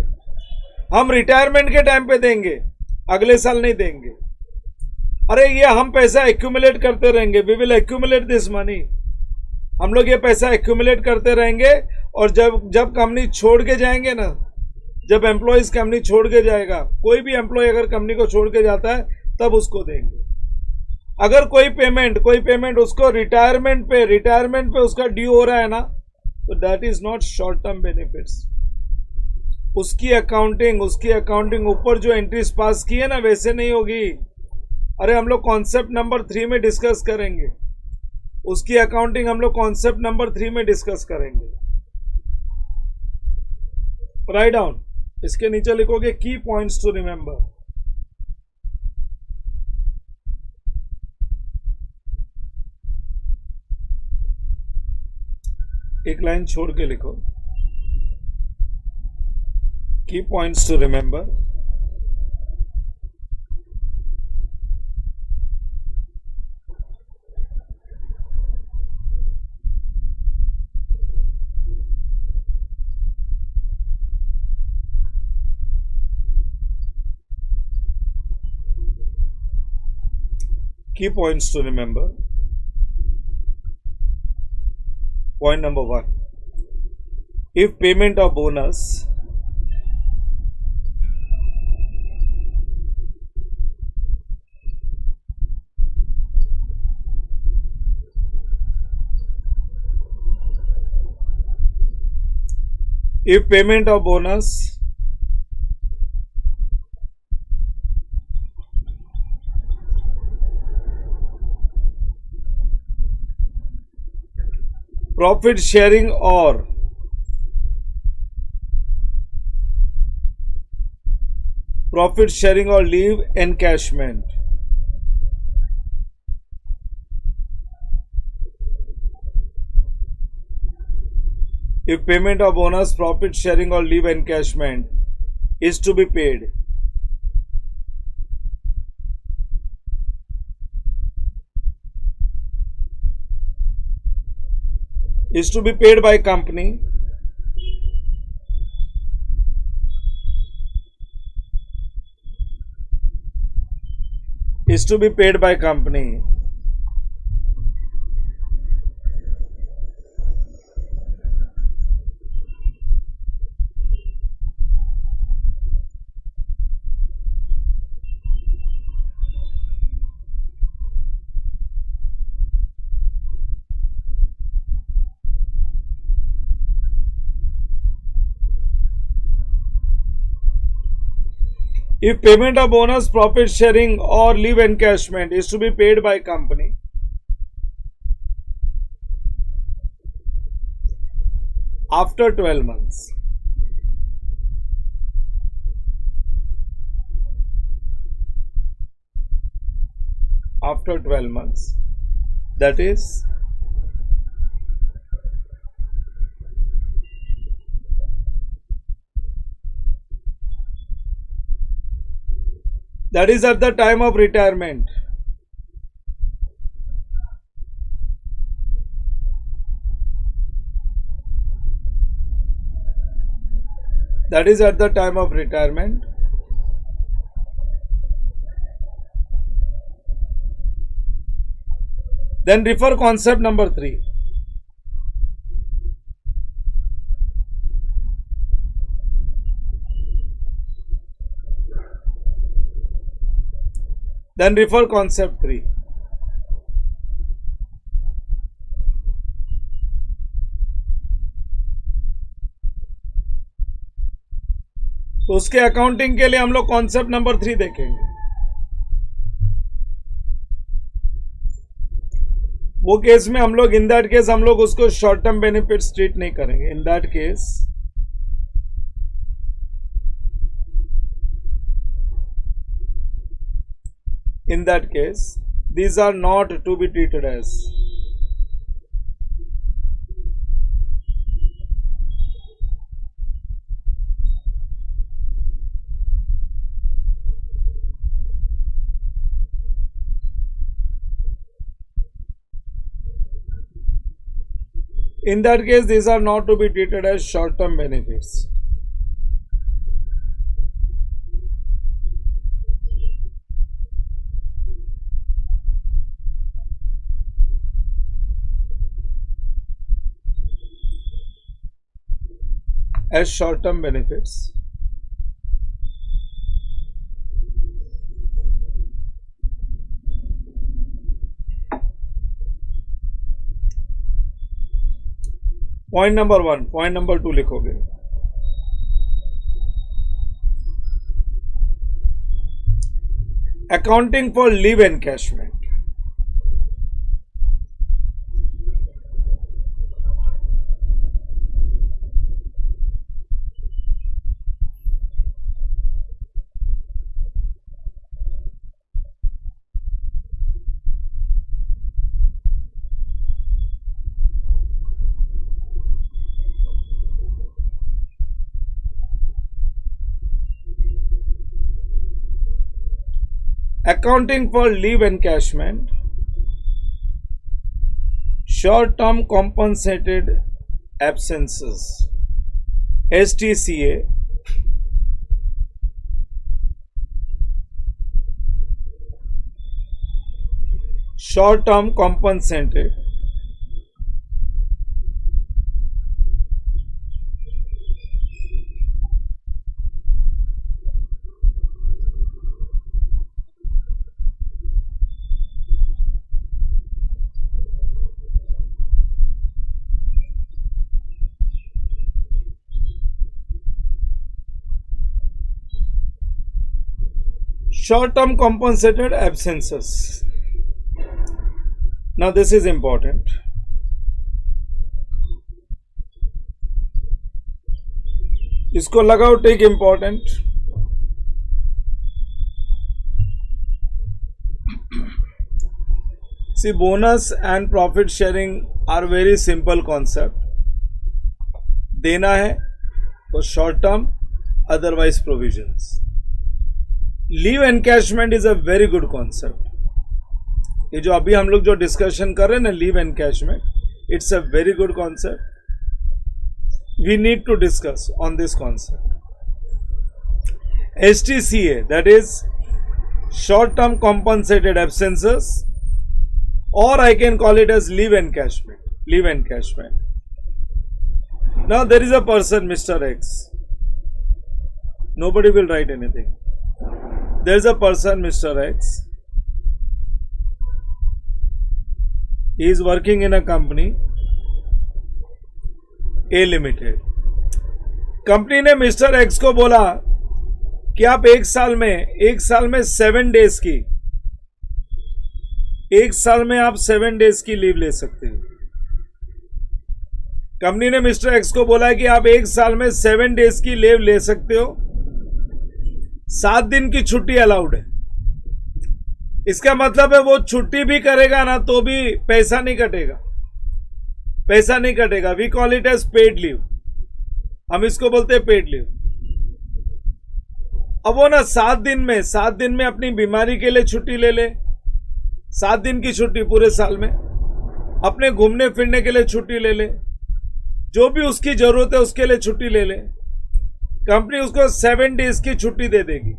हम रिटायरमेंट के टाइम पे देंगे, अगले साल नहीं देंगे। अरे ये हम पैसा एक्यूमुलेट करते रहेंगे, we will accumulate this money, हम लोग ये पैसा एक्यूमुलेट करते रहेंगे, और जब कंपनी छोड़ के जाएंगे ना, जब एम्प्लॉयज कंपनी छोड़ के जाएगा, कोई भी एम्प्लॉय अगर कंपनी को छोड़ के जाता है तब उसको देंगे। अगर कोई पेमेंट उसको रिटायरमेंट पे उसका ड्यू हो रहा है ना, तो that is not short term benefits. उसकी अकाउंटिंग ऊपर जो एंट्रीज पास की है ना वैसे नहीं होगी। अरे हम लोग कॉन्सेप्ट नंबर 3 में डिस्कस करेंगे, उसकी अकाउंटिंग हम लोग कॉन्सेप्ट नंबर 3 में डिस्कस करेंगे। राइट डाउन, इसके नीचे लिखोगे की पॉइंट्स टू रिमेंबर। एक लाइन छोड़ के लिखो, key points to remember. Key points to remember. Point number 1. If payment of bonus profit sharing or leave encashment, if payment of bonus, profit sharing or leave encashment is to be paid, by company, if payment of bonus, profit sharing or leave encashment is to be paid by company, after 12 months. After 12 months, that is at the time of retirement. That is at the time of retirement. Then refer concept number 3. Then refer concept 3. तो उसके accounting के लिए हम लोग concept number 3 देखेंगे। वो case में हम लोग इन दैट केस हम लोग उसको शॉर्ट टर्म बेनिफिट ट्रीट नहीं करेंगे। In that case these are not to be treated as short term benefits. As short term benefits. Point number 1, point number 2 लिखोगे। Accounting for leave encashment. Accounting for leave encashment, short-term compensated absences, STCA, short-term compensated short-term compensated absences. Now this is important. इसको लगाओ टिक important. See, bonus and profit sharing are very simple concept. देना है तो short term, otherwise provisions. Leave encashment is a very good concept. ये जो अभी हम लोग जो डिस्कशन कर रहे हैं ना, leave encashment, it's a very good concept. We need to discuss on this concept. STCA, that is short term compensated absences, और I can call it as leave encashment. Leave encashment. Now there is a person mister X, nobody will write anything. There is a person Mr. X. He is working in a company A Limited. Company ने mister x को बोला कि आप एक साल में 7 days की, एक साल में आप 7 डेज की लीव ले सकते हो। कंपनी ने मिस्टर एक्स को बोला कि आप एक साल में 7 डेज की लीव ले सकते हो, 7 दिन की छुट्टी अलाउड है। इसका मतलब है वो छुट्टी भी करेगा ना तो भी पैसा नहीं कटेगा, पैसा नहीं कटेगा। We call it as paid leave, हम इसको बोलते हैं पेड लीव। अब वो ना 7 दिन में अपनी बीमारी के लिए छुट्टी ले ले, 7 दिन की छुट्टी पूरे साल में, अपने घूमने फिरने के लिए छुट्टी ले ले, जो भी उसकी जरूरत है उसके लिए छुट्टी ले ले। कंपनी उसको 7 डेज की छुट्टी दे देगी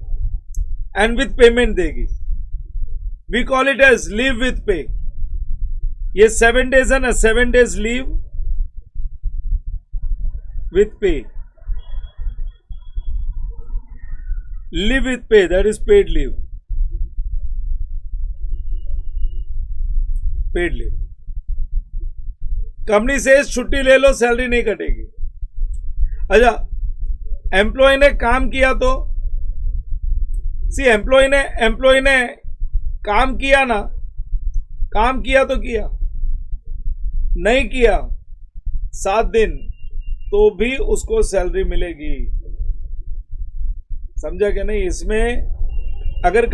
एंड विथ पेमेंट देगी। We call it as leave with pay. ये 7 डेज है ना, 7 days leave with pay, leave with pay, that is paid leave, paid leave. Company से छुट्टी ले लो, सैलरी नहीं कटेगी। अच्छा, एम्प्लॉय ने काम किया तो सी एम्प्लॉय ने काम किया ना, काम किया तो किया, नहीं किया 7 दिन तो भी उसको सैलरी मिलेगी। समझा क्या नहीं? इसमें अगर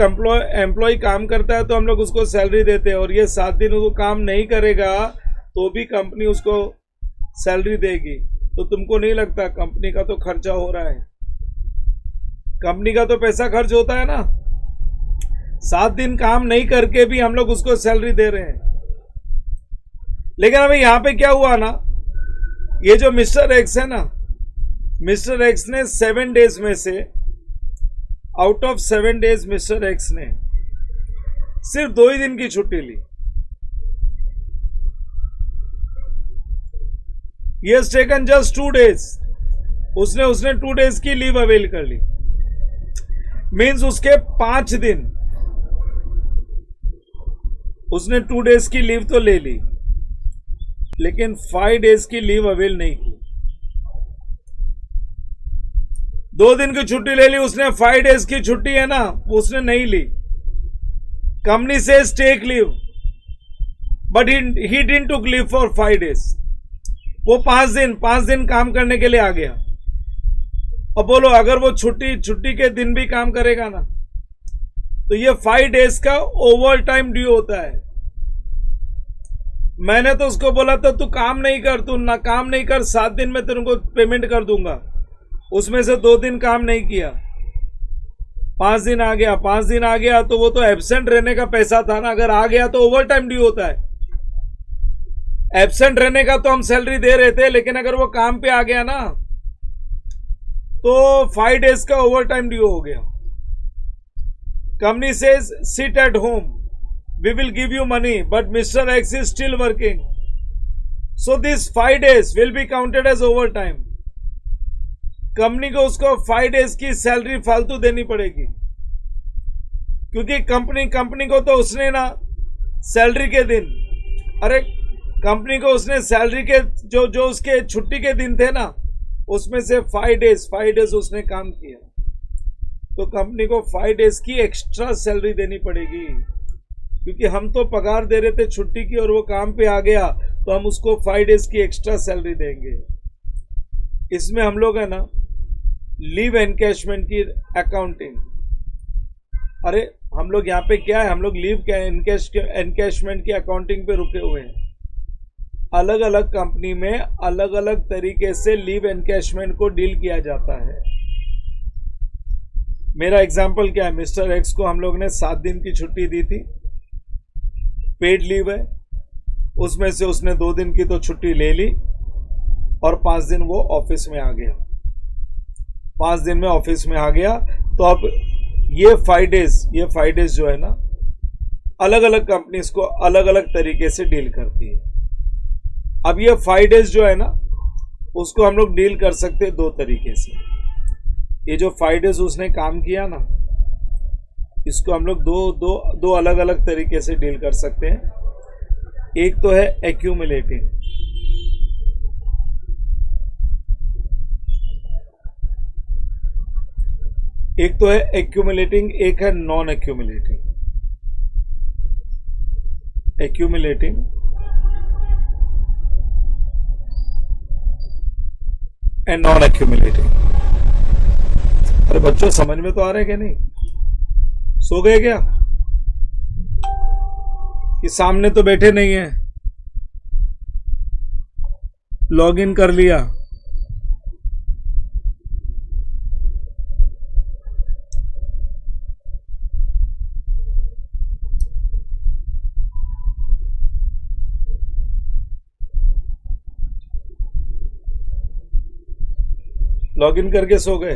एम्प्लॉय काम करता है तो हम लोग उसको सैलरी देते हैं, और ये 7 दिन वो काम नहीं करेगा तो भी कंपनी उसको सैलरी देगी। तो तुमको नहीं लगता कंपनी का तो खर्चा हो रहा है? कंपनी का तो पैसा खर्च होता है ना। 7 दिन काम नहीं करके भी हम लोग उसको सैलरी दे रहे हैं। लेकिन अभी यहां पे क्या हुआ ना, ये जो मिस्टर एक्स है ना, मिस्टर एक्स ने 7 डेज में से, out of 7 days mister x ने सिर्फ 2 ही दिन की छुट्टी ली। He has taken just 2 days. उसने 2 डेज की लीव अवेल कर ली। मीन्स उसके 5 दिन, उसने 2 डेज की लीव तो ले ली, लेकिन 5 डेज की लीव अवेल नहीं की। 2 दिन की छुट्टी ले ली उसने, 5 डेज की छुट्टी है ना उसने नहीं ली। कंपनी से take leave, but he didn't took leave for 5 days. वो 5 दिन काम करने के लिए आ गया। अब बोलो, अगर वो छुट्टी के दिन भी काम करेगा ना, तो ये 5 डेज का ओवर टाइम ड्यू होता है। मैंने तो उसको बोला था तू काम नहीं कर, तू ना काम नहीं कर, 7 दिन में तेरे को पेमेंट कर दूंगा। उसमें से 2 दिन काम नहीं किया, 5 दिन आ गया। 5 दिन आ गया तो वो तो एब्सेंट रहने का पैसा था ना, अगर आ गया तो ओवर टाइम ड्यू होता है। एब्सेंट रहने का तो हम सैलरी दे रहे थे, लेकिन अगर वो काम पे आ गया ना तो 5 डेज का ओवर टाइम ड्यू हो गया। Company says sit at home, we will give you money, but mister X is still working, so this 5 days will be counted as overtime. Company को उसको 5 डेज की salary फालतू देनी पड़ेगी, क्योंकि company को तो उसने ना सैलरी के दिन, अरे कंपनी को उसने सैलरी के जो उसके छुट्टी के दिन थे ना, उसमें से 5 डेज उसने काम किया, तो कंपनी को 5 डेज की एक्स्ट्रा सैलरी देनी पड़ेगी। क्योंकि हम तो पगार दे रहे थे छुट्टी की, और वो काम पे आ गया तो हम उसको 5 डेज की एक्स्ट्रा सैलरी देंगे। इसमें हम लोग है ना लीव एनकैशमेंट की अकाउंटिंग, अरे हम लोग यहाँ पे क्या है, हम लोग लीव एनकैशमेंट की अकाउंटिंग पे रुके हुए हैं। अलग अलग कंपनी में अलग अलग तरीके से लीव एनकैशमेंट को डील किया जाता है। मेरा एग्जांपल क्या है, मिस्टर एक्स को हम लोग ने 7 दिन की छुट्टी दी थी, पेड लीव है, उसमें से उसने 2 दिन की तो छुट्टी ले ली, और 5 दिन वो ऑफिस में आ गया। 5 दिन में ऑफिस में आ गया, तो अब ये 5 डेज जो है ना, अलग अलग कंपनीज को अलग अलग तरीके से डील करती है। अब ये 5 डेज जो है ना, उसको हम लोग डील कर सकते हैं 2 तरीके से। ये जो 5 डेज उसने काम किया ना, इसको हम लोग दो अलग अलग तरीके से डील कर सकते हैं। एक तो है एक्यूमुलेटिंग, एक है non accumulating. Accumulating and non accumulating. अरे बच्चों, समझ में तो आ रहा है क्या नहीं? सो गए क्या? कि सामने तो बैठे नहीं है? लॉग इन कर लिया? लॉग इन करके सो गए?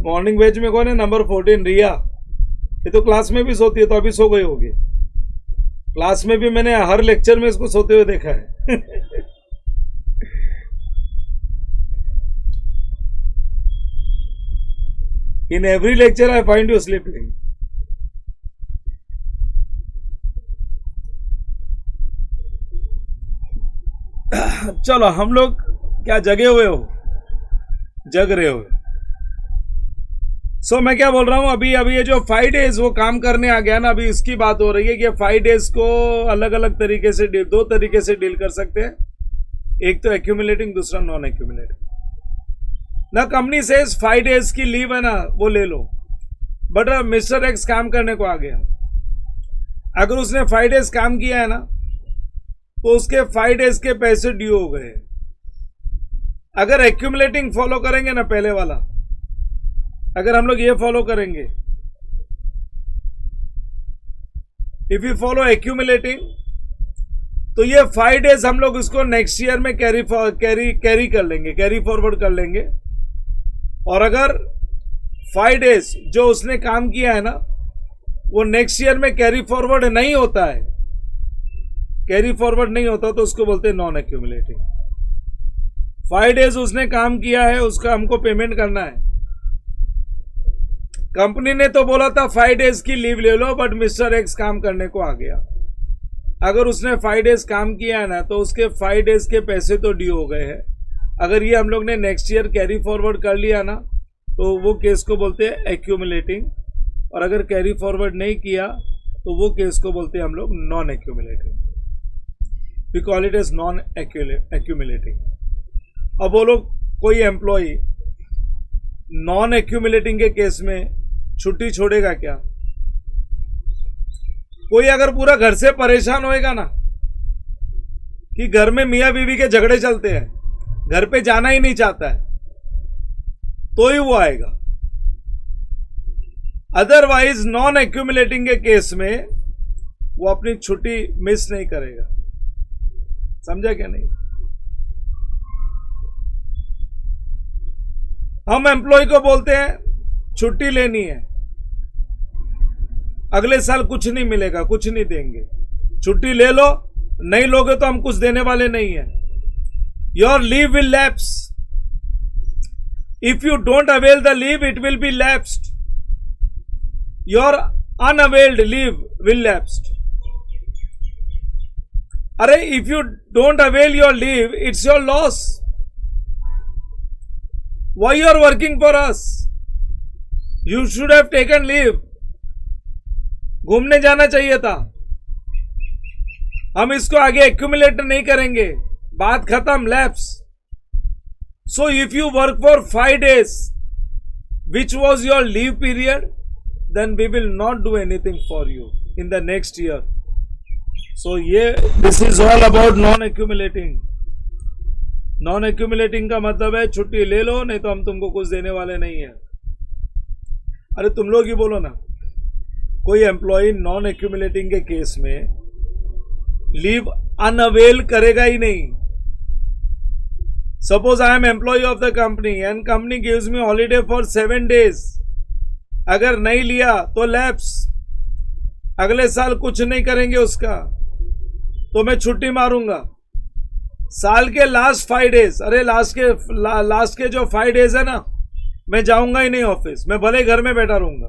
मॉर्निंग बैच में कौन है? नंबर 14 रिया। ये तो क्लास में भी सोती है, तो अभी सो गई होगी। क्लास में भी मैंने हर लेक्चर में इसको सोते हुए देखा है। In every lecture I find you sleeping. चलो हम लोग क्या जगे हुए हो, जग रहे हो। सो मैं क्या बोल रहा हूं, अभी ये जो 5 डेज वो काम करने आ गया ना, अभी इसकी बात हो रही है कि 5 डेज को अलग अलग तरीके से दो तरीके से डील कर सकते हैं। एक तो एक्यूमुलेटिंग, दूसरा नॉन एक्यूमुलेटिंग। ना कंपनी से 5 डेज की लीव है ना, वो ले लो, बट मिस्टर एक्स काम करने को आ गया। अगर उसने 5 डेज काम किया है ना, तो उसके 5 डेज के पैसे ड्यू हो गए। अगर एक्यूमुलेटिंग फॉलो करेंगे ना, पहले वाला अगर हम लोग ये फॉलो करेंगे, इफ यू फॉलो एक्यूमुलेटिंग, तो ये 5 डेज हम लोग इसको नेक्स्ट ईयर में कैरी कर लेंगे, कैरी फॉरवर्ड कर लेंगे। और अगर 5 डेज जो उसने काम किया है ना, वो नेक्स्ट ईयर में कैरी फॉरवर्ड नहीं होता है, कैरी फॉरवर्ड नहीं होता, तो उसको बोलते हैं नॉन एक्यूमुलेटिंग। 5 डेज उसने काम किया है, उसका हमको पेमेंट करना है। कंपनी ने तो बोला था 5 डेज की लीव ले लो, बट मिस्टर एक्स काम करने को आ गया। अगर उसने 5 डेज काम किया है ना, तो उसके 5 डेज के पैसे तो ड्यू हो गए हैं। अगर ये हम लोग ने नेक्स्ट ईयर कैरी फॉरवर्ड कर लिया ना, तो वो केस को बोलते हैं एक्यूमुलेटिंग। और अगर कैरी फॉरवर्ड नहीं किया, तो वो केस को बोलते हैं हम लोग non accumulating. We call it as non accumulating. अब बोलो, कोई एम्प्लॉय नॉन एक्यूमुलेटिंग के केस में छुट्टी छोड़ेगा क्या? कोई अगर पूरा घर से परेशान होएगा ना, कि घर में मियां बीवी के झगड़े चलते हैं, घर पे जाना ही नहीं चाहता है, तो ही वो आएगा। अदरवाइज नॉन एक्यूमुलेटिंग के केस में वो अपनी छुट्टी मिस नहीं करेगा। समझा क्या नहीं? हम एम्प्लॉय को बोलते हैं छुट्टी लेनी है, अगले साल कुछ नहीं मिलेगा, कुछ नहीं देंगे, छुट्टी ले लो, नहीं लोगे तो हम कुछ देने वाले नहीं है। Your leave will lapse, if you don't avail the leave it will be lapsed, your unavailed leave will lapsed. अरे if you don't avail your leave it's your loss. Why you are working for us? You should have taken leave. घूमने जाना चाहिए था। हम इसको आगे accumulate नहीं करेंगे, बात खत्म, lapse. So if you work for 5 days, which was your leave period, then we will not do anything for you in the next year. So this is all about non-accumulating. Non accumulating का मतलब है छुट्टी ले लो, नहीं तो हम तुमको कुछ देने वाले नहीं है। अरे तुम लोग ही बोलो ना, कोई एम्प्लॉय नॉन एक्यूमुलेटिंग के केस में लीव अनअवेल करेगा ही नहीं। Suppose I am employee of the company and company gives me holiday for 7 days. अगर नहीं लिया तो लैप्स, अगले साल कुछ नहीं करेंगे उसका, तो मैं छुट्टी मारूंगा। साल के लास्ट 5 डेज, अरे लास्ट के जो 5 डेज है ना, मैं जाऊंगा ही नहीं ऑफिस, मैं भले घर में बैठा रहूंगा।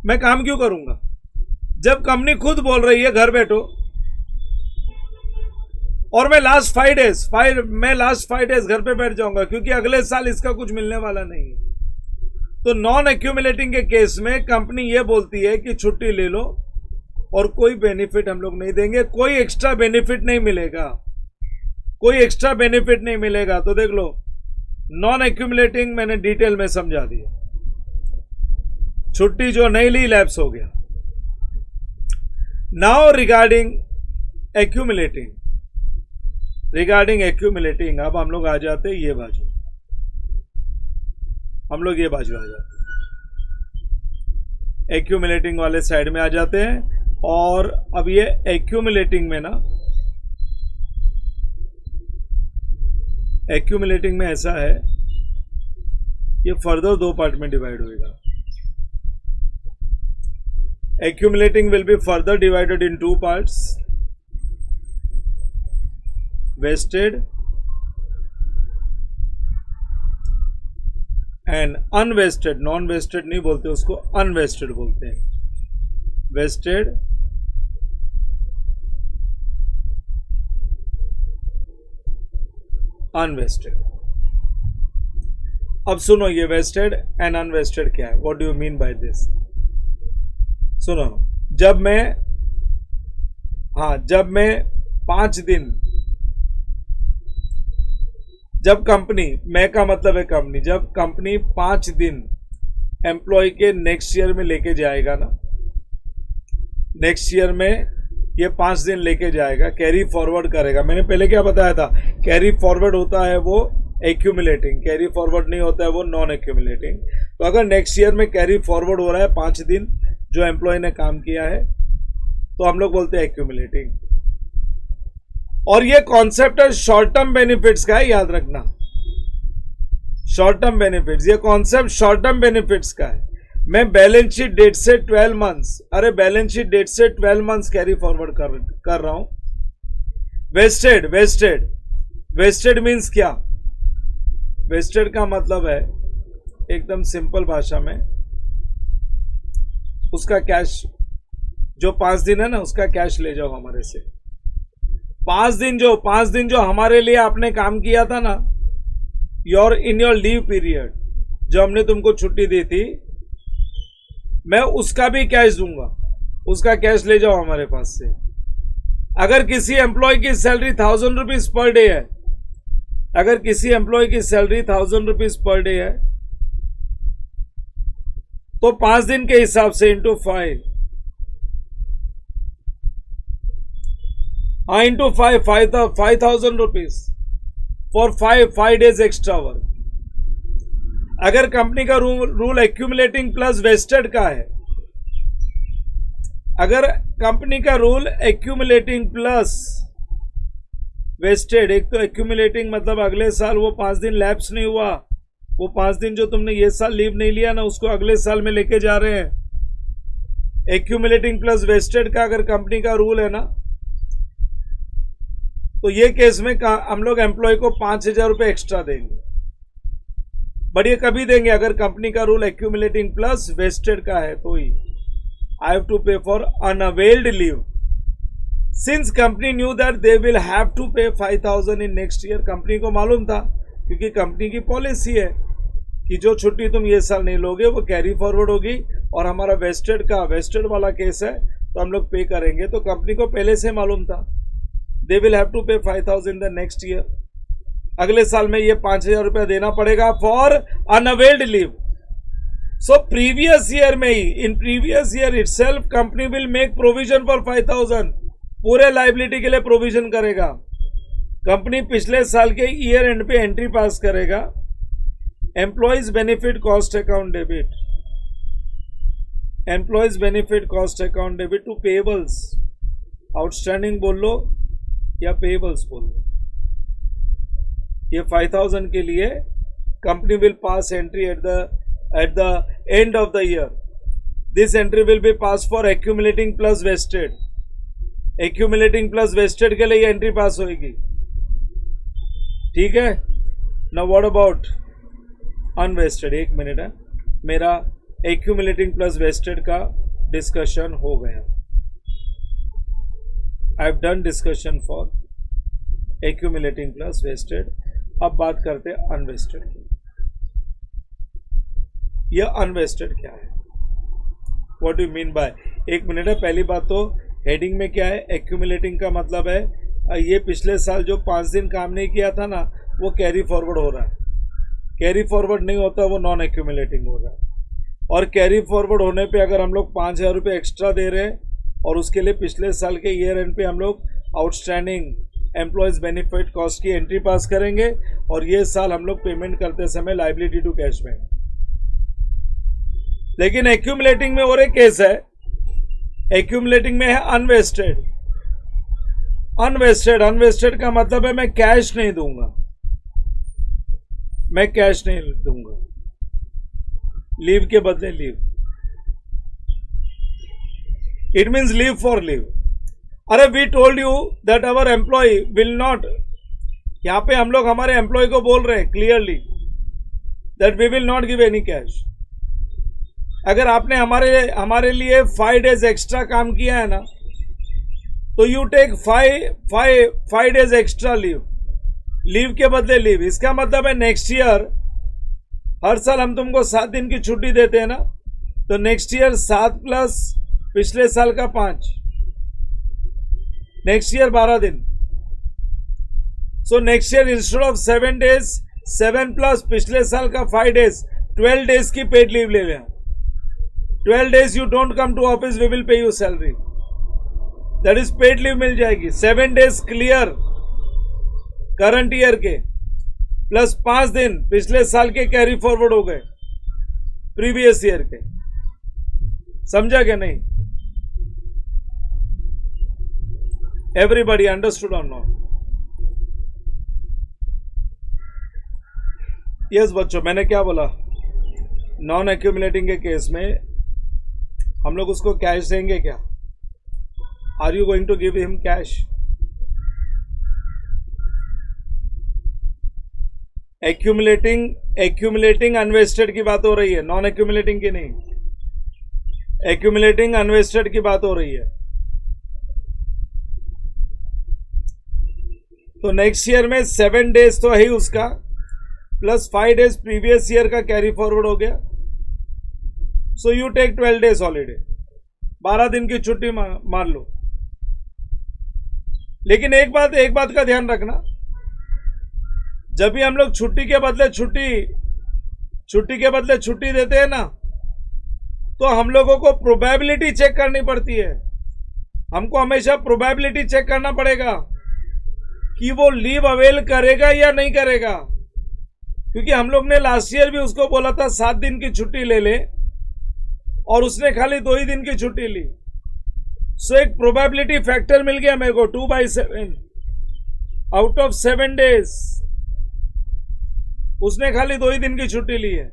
मैं काम क्यों करूंगा जब कंपनी खुद बोल रही है घर बैठो? और मैं लास्ट 5 डेज घर पे बैठ जाऊंगा, क्योंकि अगले साल इसका कुछ मिलने वाला नहीं है। तो नॉन एक्यूमुलेटिंग के केस में कंपनी ये बोलती है कि छुट्टी ले लो और कोई बेनिफिट हम लोग नहीं देंगे, कोई एक्स्ट्रा बेनिफिट नहीं मिलेगा, कोई एक्स्ट्रा बेनिफिट नहीं मिलेगा। तो देख लो, नॉन एक्यूमुलेटिंग मैंने डिटेल में समझा दिया। छुट्टी जो नहीं ली, लैप्स हो गया। नाउ रिगार्डिंग एक्यूमुलेटिंग, अब हम लोग आ जाते हैं ये बाजू, हम लोग ये बाजू आ जाते हैं, एक्यूमुलेटिंग वाले साइड में आ जाते हैं। और अब ये एक्यूमुलेटिंग में ना, एक्यूमुलेटिंग में ऐसा है, ये फर्दर 2 पार्ट में डिवाइड होएगा। Accumulating will be further divided in 2 parts, vested and unvested। Non vested नहीं बोलते उसको, अनवेस्टेड बोलते हैं। Vested unvested. अब सुनो, ये वेस्टेड एंड अनवेस्टेड क्या है, what do you mean by this. सुनो, जब मैं 5 दिन, जब कंपनी, मैं का मतलब है कंपनी, जब कंपनी 5 दिन एम्प्लॉय के नेक्स्ट ईयर में लेके जाएगा ना, नेक्स्ट ईयर में ये 5 दिन लेके जाएगा, कैरी फॉरवर्ड करेगा। मैंने पहले क्या बताया था, कैरी फॉरवर्ड होता है वो एक्यूमुलेटिंग, कैरी फॉरवर्ड नहीं होता है वो नॉन एक्यूमुलेटिंग। तो अगर नेक्स्ट ईयर में कैरी फॉरवर्ड हो रहा है 5 दिन जो एम्प्लॉय ने काम किया है, तो हम लोग बोलते हैं एक्यूमुलेटिंग। और ये कॉन्सेप्ट है शॉर्ट टर्म बेनिफिट्स का है, याद रखना, शॉर्ट टर्म बेनिफिट्स, ये कॉन्सेप्ट शॉर्ट टर्म बेनिफिट्स का है। मैं बैलेंस शीट डेट से 12 मंथ्स, अरे बैलेंस शीट डेट से 12 मंथ्स कैरी फॉरवर्ड कर रहा हूं। वेस्टेड, वेस्टेड, वेस्टेड मीन्स क्या, वेस्टेड का मतलब है एकदम सिंपल भाषा में, उसका कैश, जो 5 दिन है ना, उसका कैश ले जाओ हमारे से। 5 दिन जो हमारे लिए आपने काम किया था ना, इन योर लीव पीरियड, जो हमने तुमको छुट्टी दी थी, मैं उसका भी कैश दूंगा, उसका कैश ले जाओ हमारे पास से। अगर किसी एम्प्लॉय की सैलरी 1000 रुपीज पर डे है, अगर किसी एम्प्लॉय की सैलरी 1000 रुपीज पर डे है, तो 5 दिन के हिसाब से into 5, into 5,000 rupees for 5 days extra work. अगर कंपनी का रूल एक्यूमुलेटिंग प्लस वेस्टेड का है, अगर कंपनी का रूल एक्यूमुलेटिंग प्लस वेस्टेड, एक तो एक्यूमुलेटिंग मतलब अगले साल वो 5 दिन लैप्स नहीं हुआ, वो 5 दिन जो तुमने ये साल लीव नहीं लिया ना, उसको अगले साल में लेके जा रहे हैं। एक्यूमुलेटिंग प्लस वेस्टेड का अगर कंपनी का रूल है ना, तो ये केस में हम लोग एम्प्लॉय को 5000 रुपए एक्स्ट्रा देंगे। बट ये कभी देंगे अगर कंपनी का रूल एक्यूमुलेटिंग प्लस वेस्टेड का है, तो he I have to pay for unavailed leave. Since company knew that they will have to pay 5000 in next year, company को मालूम था, क्योंकि कंपनी की पॉलिसी है कि जो छुट्टी तुम ये साल नहीं लोगे वो कैरी फॉरवर्ड होगी, और हमारा वेस्टेड वाला केस है तो हम लोग पे करेंगे। तो कंपनी को पहले से मालूम था दे will have to pay 5000 in the next year, अगले साल में ये 5000 रुपया देना पड़ेगा for unavailed leave. So previous year में ही, in previous year itself company will make provision for 5000, पूरे लाइबिलिटी के लिए प्रोविजन करेगा। कंपनी पिछले साल के ईयर एंड पे एंट्री पास करेगा, employees benefit cost account debit, employees benefit cost account debit to payables, outstanding बोल लो या पेबल्स बोल लो। ये 5000 के लिए company will pass entry at the end of the year. This entry will be pass for accumulating plus vested, accumulating plus vested के लिए ये एंट्री पास होगी, ठीक है। नाउ व्हाट अबाउट अनवेस्टेड, एक मिनट है, मेरा एक्यूमुलेटिंग प्लस वेस्टेड का डिस्कशन हो गया। I have done discussion for accumulating plus vested. अब बात करते हैं अनवेस्टेड की। यह अनवेस्टेड क्या है, what do you mean bye, एक मिनट है। पहली बात तो हेडिंग में क्या है, एक्यूमुलेटिंग का मतलब है ये पिछले साल जो 5 दिन काम नहीं किया था ना, वो कैरी फॉरवर्ड हो रहा है। कैरी फॉरवर्ड नहीं होता वो नॉन एक्यूमुलेटिंग हो रहा है। और कैरी फॉरवर्ड होने पे अगर हम लोग 5000 रुपये एक्स्ट्रा दे रहे हैं, और उसके लिए पिछले साल के ईयर एंड पे हम लोग आउटस्टैंडिंग एम्प्लॉयज बेनिफिट कॉस्ट की एंट्री पास करेंगे, और ये साल हम लोग पेमेंट करते समय लाइबिलिटी टू कैश बैंक। लेकिन एक्यूमुलेटिंग में और एक केस है, एक्यूमुलेटिंग में है अनवेस्टेड। अनवेस्टेड का मतलब है मैं कैश नहीं दूंगा, मैं कैश नहीं दूंगा, लीव के बदले leave. It means leave for leave. अरे we told you that our employ will not, यहां पे हम लोग हमारे एम्प्लॉय को बोल रहे हैं clearly that we will not give any cash. अगर आपने हमारे लिए 5 डेज एक्स्ट्रा काम किया है ना, तो you take 5 days extra leave, leave के बदले लीव, इसका मतलब है नेक्स्ट ईयर हर साल हम तुमको 7 दिन की छुट्टी देते हैं ना, तो नेक्स्ट ईयर 7 प्लस पिछले साल का 5, नेक्स्ट ईयर 12 दिन। So next year instead of 7 days 7 plus पिछले साल का 5 डेज 12 डेज की पेड लीव ले लें। 12 days you don't come to office, we will pay you salary, that is paid leave मिल जाएगी। 7 डेज क्लियर करंट ईयर के प्लस 5 दिन पिछले साल के कैरी फॉरवर्ड हो गए प्रीवियस ईयर के। समझा क्या नहीं? एवरीबडी अंडरस्टूड और नॉट? यस बच्चों, मैंने क्या बोला? नॉन एक्यूमुलेटिंग के केस में हम लोग उसको कैश देंगे क्या? Are you going to give him cash? Accumulating unvested की बात हो रही है, नॉन एक्यूमुलेटिंग की नहीं। एक्यूमुलेटिंग अनवेस्टेड की बात हो रही है। तो नेक्स्ट ईयर में 7 डेज तो है ही उसका, प्लस 5 डेज प्रीवियस ईयर का कैरी फॉरवर्ड हो गया। So you take 12 days holiday, 12 दिन की छुट्टी मार लो। लेकिन एक बात का ध्यान रखना, जब भी हम लोग छुट्टी के बदले छुट्टी देते हैं ना, तो हम लोगों को प्रोबेबिलिटी चेक करनी पड़ती है। हमको हमेशा प्रोबेबिलिटी चेक करना पड़ेगा कि वो लीव अवेल करेगा या नहीं करेगा, क्योंकि हम लोग ने लास्ट ईयर भी उसको बोला था 7 दिन की छुट्टी ले ले, और उसने खाली 2 ही दिन की छुट्टी ली। सो एक प्रोबेबिलिटी फैक्टर मिल गया मेरे को 2/7 आउट ऑफ 7 डेज। उसने खाली 2 ही दिन की छुट्टी ली है।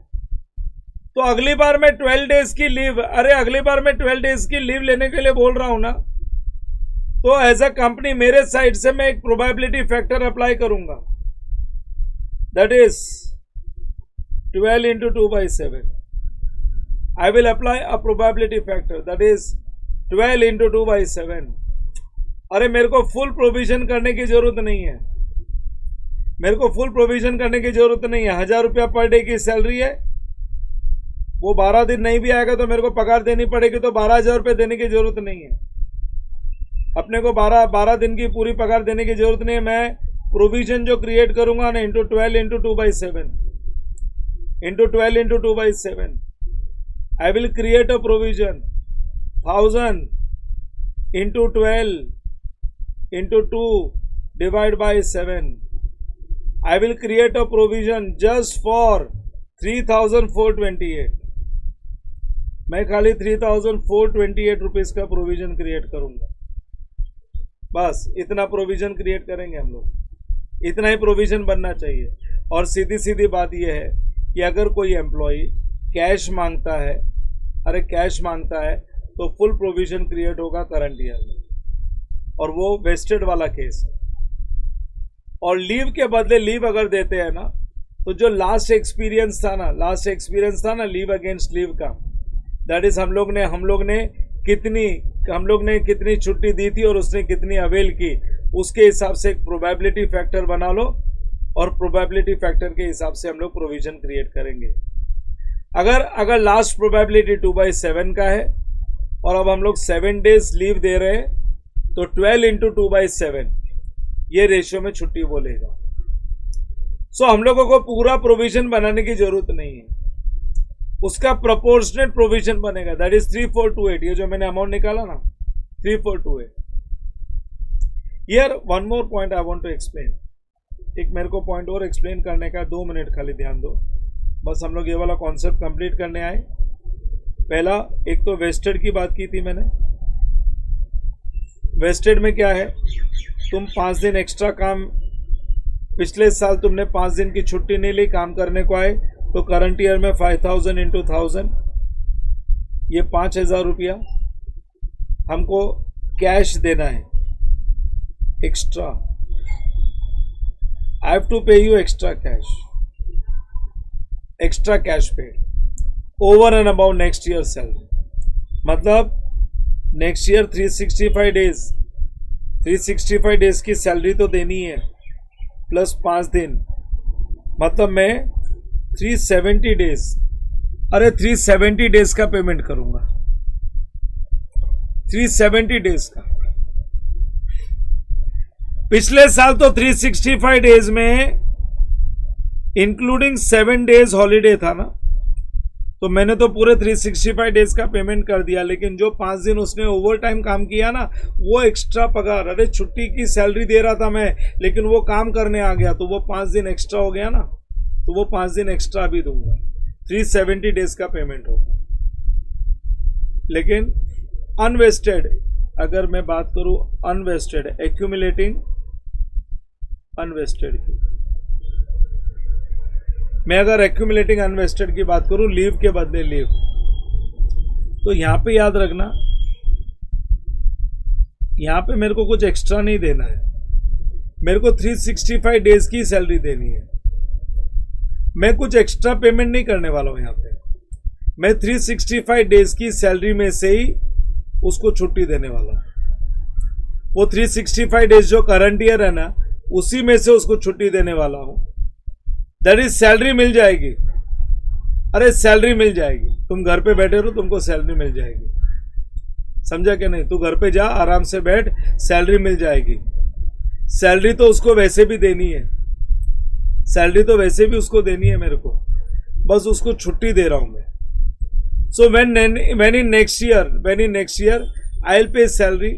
तो अगली बार मैं 12 डेज की लीव, अगली बार मैं 12 डेज की लीव लेने के लिए बोल रहा हूं ना, तो एज अ कंपनी मेरे साइड से मैं एक प्रोबेबिलिटी फैक्टर अप्लाई करूंगा, that is 12 into 2/7. I will apply a probability factor, that is 12 into 2/7. अरे मेरे को फुल प्रोविजन करने की जरूरत नहीं है, मेरे को फुल प्रोविजन करने की जरूरत नहीं है। 1000 रुपया पर डे की सैलरी है, वो 12 दिन नहीं भी आएगा तो मेरे को पगार देनी पड़ेगी, तो 12,000 रुपये देने की जरूरत नहीं है। अपने को 12 दिन की पूरी पगार देने की जरूरत नहीं है। मैं प्रोविजन जो क्रिएट करूंगा ना, into 12 into 2/7 into 12 into 2/7, I will create a provision 1000 into 12 into 2 divide by 7. I will create a provision just for 3,428. मैं खाली 3,428 रुपीज का प्रोविजन क्रिएट करूंगा, बस इतना प्रोविजन क्रिएट करेंगे हम लोग। इतना ही प्रोविजन बनना चाहिए। और सीधी सीधी बात यह है कि अगर कोई एम्प्लॉई कैश मांगता है, तो फुल प्रोविजन क्रिएट होगा करंट ईयर में, और वो वेस्टेड वाला केस है। और लीव के बदले लीव अगर देते हैं ना, तो जो लास्ट एक्सपीरियंस था ना लीव अगेंस्ट लीव का, दैट इज हम लोग ने कितनी छुट्टी दी थी और उसने कितनी अवेल की, उसके हिसाब से एक प्रोबेबिलिटी फैक्टर बना लो, और प्रोबेबिलिटी फैक्टर के हिसाब से हम लोग प्रोविजन क्रिएट करेंगे। अगर लास्ट प्रोबेबिलिटी 2/7 का है और अब हम लोग 7 डेज लीव दे रहे हैं, तो 12 into 2/7 ये रेशियो में छुट्टी बोलेगा। सो हम लोगों को पूरा प्रोविजन बनाने की जरूरत नहीं है, उसका प्रोपोर्शनेट प्रोविजन बनेगा, दैट इज 3,428। ये जो मैंने अमाउंट निकाला ना 3,428। Here one more point I want to explain. एक मेरे को पॉइंट और एक्सप्लेन करने का, 2 मिनट खाली ध्यान दो, बस हम लोग ये वाला कॉन्सेप्ट कंप्लीट करने आए। पहला, एक तो वेस्टेड की बात की थी मैंने। वेस्टेड में क्या है, तुम 5 दिन एक्स्ट्रा काम, पिछले साल तुमने 5 दिन की छुट्टी नहीं ली, काम करने को आए, तो करंट ईयर में 5,000 into 1000, ये 5,000 रुपया हमको कैश देना है एक्स्ट्रा। आई हैव टू पे यू एक्स्ट्रा कैश पे over and about next year salary. मतलब नेक्स्ट ईयर 365 डेज की सैलरी तो देनी है, प्लस 5 दिन, मतलब मैं 370 डेज, अरे 370 डेज का पेमेंट करूंगा, 370 डेज का। पिछले साल तो 365 डेज में इंक्लूडिंग 7 डेज हॉलीडे था ना, तो मैंने तो पूरे 365 डेज का पेमेंट कर दिया, लेकिन जो 5 दिन उसने ओवर टाइम काम किया ना, वो एक्स्ट्रा पगार, अरे छुट्टी की सैलरी दे रहा था मैं, लेकिन वो काम करने आ गया तो वो 5 दिन एक्स्ट्रा हो गया ना, तो वो 5 दिन एक्स्ट्रा भी दूंगा, 370 डेज का पेमेंट होगा। लेकिन अनवेस्टेड, अगर मैं बात करूं अनवेस्टेड, एक्यूमुलेटिंग अनवेस्टेड की, मैं अगर एक्यूमुलेटिंग अनवेस्टेड की बात करूं, लीव के बदले लीव, तो यहां पे याद रखना, यहां पे मेरे को कुछ एक्स्ट्रा नहीं देना है, मेरे को 365 डेज की सैलरी देनी है, मैं कुछ एक्स्ट्रा पेमेंट नहीं करने वाला हूं। यहां पे मैं 365 डेज की सैलरी में से ही उसको छुट्टी देने वाला हूं। वो 365 डेज जो करंट ईयर है ना, उसी में से उसको छुट्टी देने वाला हूं। दैट इज सैलरी मिल जाएगी, अरे सैलरी मिल जाएगी, तुम घर पे बैठे रहो, तुमको सैलरी मिल जाएगी, समझा क्या नहीं? तू घर पे जा, आराम से बैठ, सैलरी मिल जाएगी। सैलरी तो उसको वैसे भी देनी है, सैलरी तो वैसे भी उसको देनी है मेरे को, बस उसको छुट्टी दे रहा हूं मैं। सो when in next year I will pay salary,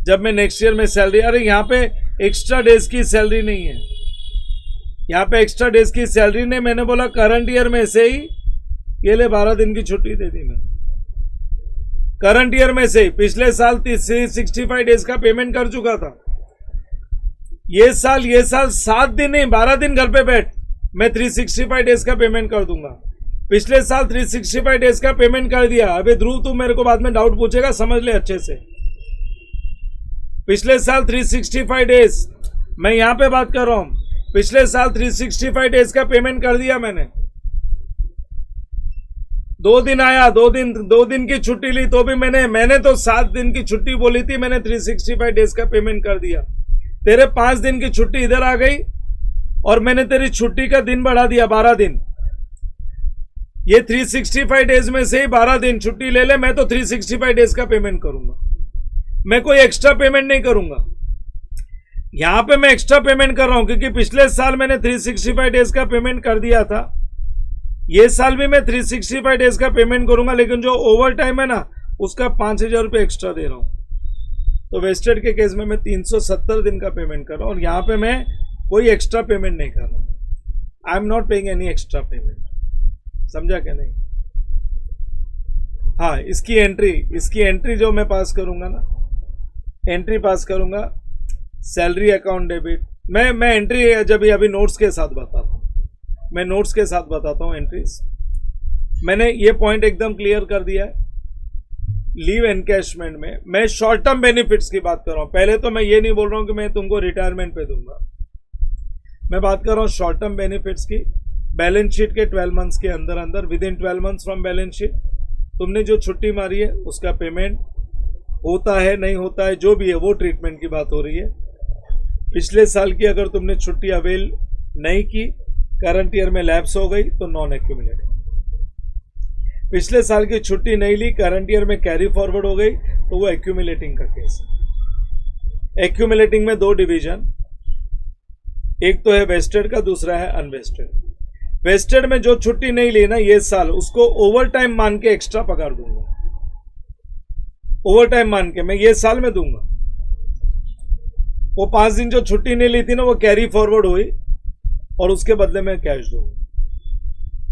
जब मैं नेक्स्ट ईयर में सैलरी, अरे यहाँ पे एक्स्ट्रा डेज की सैलरी नहीं है, यहाँ पे एक्स्ट्रा डेज की सैलरी नहीं, मैंने बोला करंट ईयर में से ही ये ले 12 दिन की छुट्टी दे दी मैंने, करंट ईयर में से ही। पिछले साल 365 डेज का पेमेंट कर चुका था, ये साल 7 दिन नहीं 12 दिन घर पे बैठ, मैं 365 डेज का पेमेंट कर दूंगा। पिछले साल 365 डेज का पेमेंट कर दिया। अबे ध्रुव, तू मेरे को बाद में डाउट पूछेगा, समझ ले अच्छे से। पिछले साल 365 डेज, मैं यहां पे बात कर रहा हूं, पिछले साल 365 डेज का पेमेंट कर दिया मैंने। 2 दिन आया, 2 दिन की छुट्टी ली, तो भी मैंने तो 7 दिन की छुट्टी बोली थी, मैंने 365 डेज का पेमेंट कर दिया। तेरे 5 दिन की छुट्टी इधर आ गई और मैंने तेरी छुट्टी का दिन बढ़ा दिया 12 दिन। ये 365 डेज में से ही 12 दिन छुट्टी ले ले, मैं तो 365 डेज का पेमेंट करूंगा, मैं कोई एक्स्ट्रा पेमेंट नहीं करूंगा। यहां पे मैं एक्स्ट्रा पेमेंट कर रहा हूं क्योंकि पिछले साल मैंने 365 डेज का पेमेंट कर दिया था, ये साल भी मैं 365 डेज का पेमेंट करूंगा, लेकिन जो ओवर टाइम है ना, उसका 5000 रुपये एक्स्ट्रा दे रहा हूं। तो वेस्टेड के केस में मैं 370 दिन का पेमेंट कर रहा हूं और यहां पे मैं कोई एक्स्ट्रा पेमेंट नहीं कर रहा हूं। I am not paying any extra payment, समझा क्या नहीं? हाँ, इसकी एंट्री जो मैं पास करूंगा ना, एंट्री पास करूंगा, सैलरी अकाउंट डेबिट, मैं एंट्री जब अभी नोट्स के साथ बताता हूं, मैं नोट्स के साथ बताता हूं एंट्रीज। मैंने ये पॉइंट एकदम क्लियर कर दिया है। लीव एनकैशमेंट में मैं शॉर्ट टर्म बेनिफिट्स की बात कर रहा हूं। पहले तो मैं ये नहीं बोल रहा हूं कि मैं तुमको रिटायरमेंट पे दूंगा, मैं बात कर रहा हूं शॉर्ट टर्म बेनिफिट्स की। बैलेंस शीट के 12 मंथ्स के अंदर अंदर, with in 12 months from balance sheet, तुमने जो छुट्टी मारी है उसका पेमेंट होता है नहीं होता है, जो भी है वो ट्रीटमेंट की बात हो रही है। पिछले साल की अगर तुमने छुट्टी अवेल नहीं की, करंट ईयर में लैप्स हो गई, तो नॉन एक्यूमुलेटिंग। पिछले साल की छुट्टी नहीं ली, करंट ईयर में कैरी फॉरवर्ड हो गई, तो वो एक्यूमुलेटिंग का केस है। एक्यूमुलेटिंग में 2 डिवीजन, एक तो है वेस्टेड का, दूसरा है अनवेस्टेड। वेस्टेड में जो छुट्टी नहीं ली ना ये साल, उसको ओवर टाइम मान के एक्स्ट्रा पगार दूंगा, ओवर टाइम मान के मैं ये साल में दूंगा। वो 5 दिन जो छुट्टी नहीं ली थी ना, वो कैरी फॉरवर्ड हुई और उसके बदले में कैश दूंगा।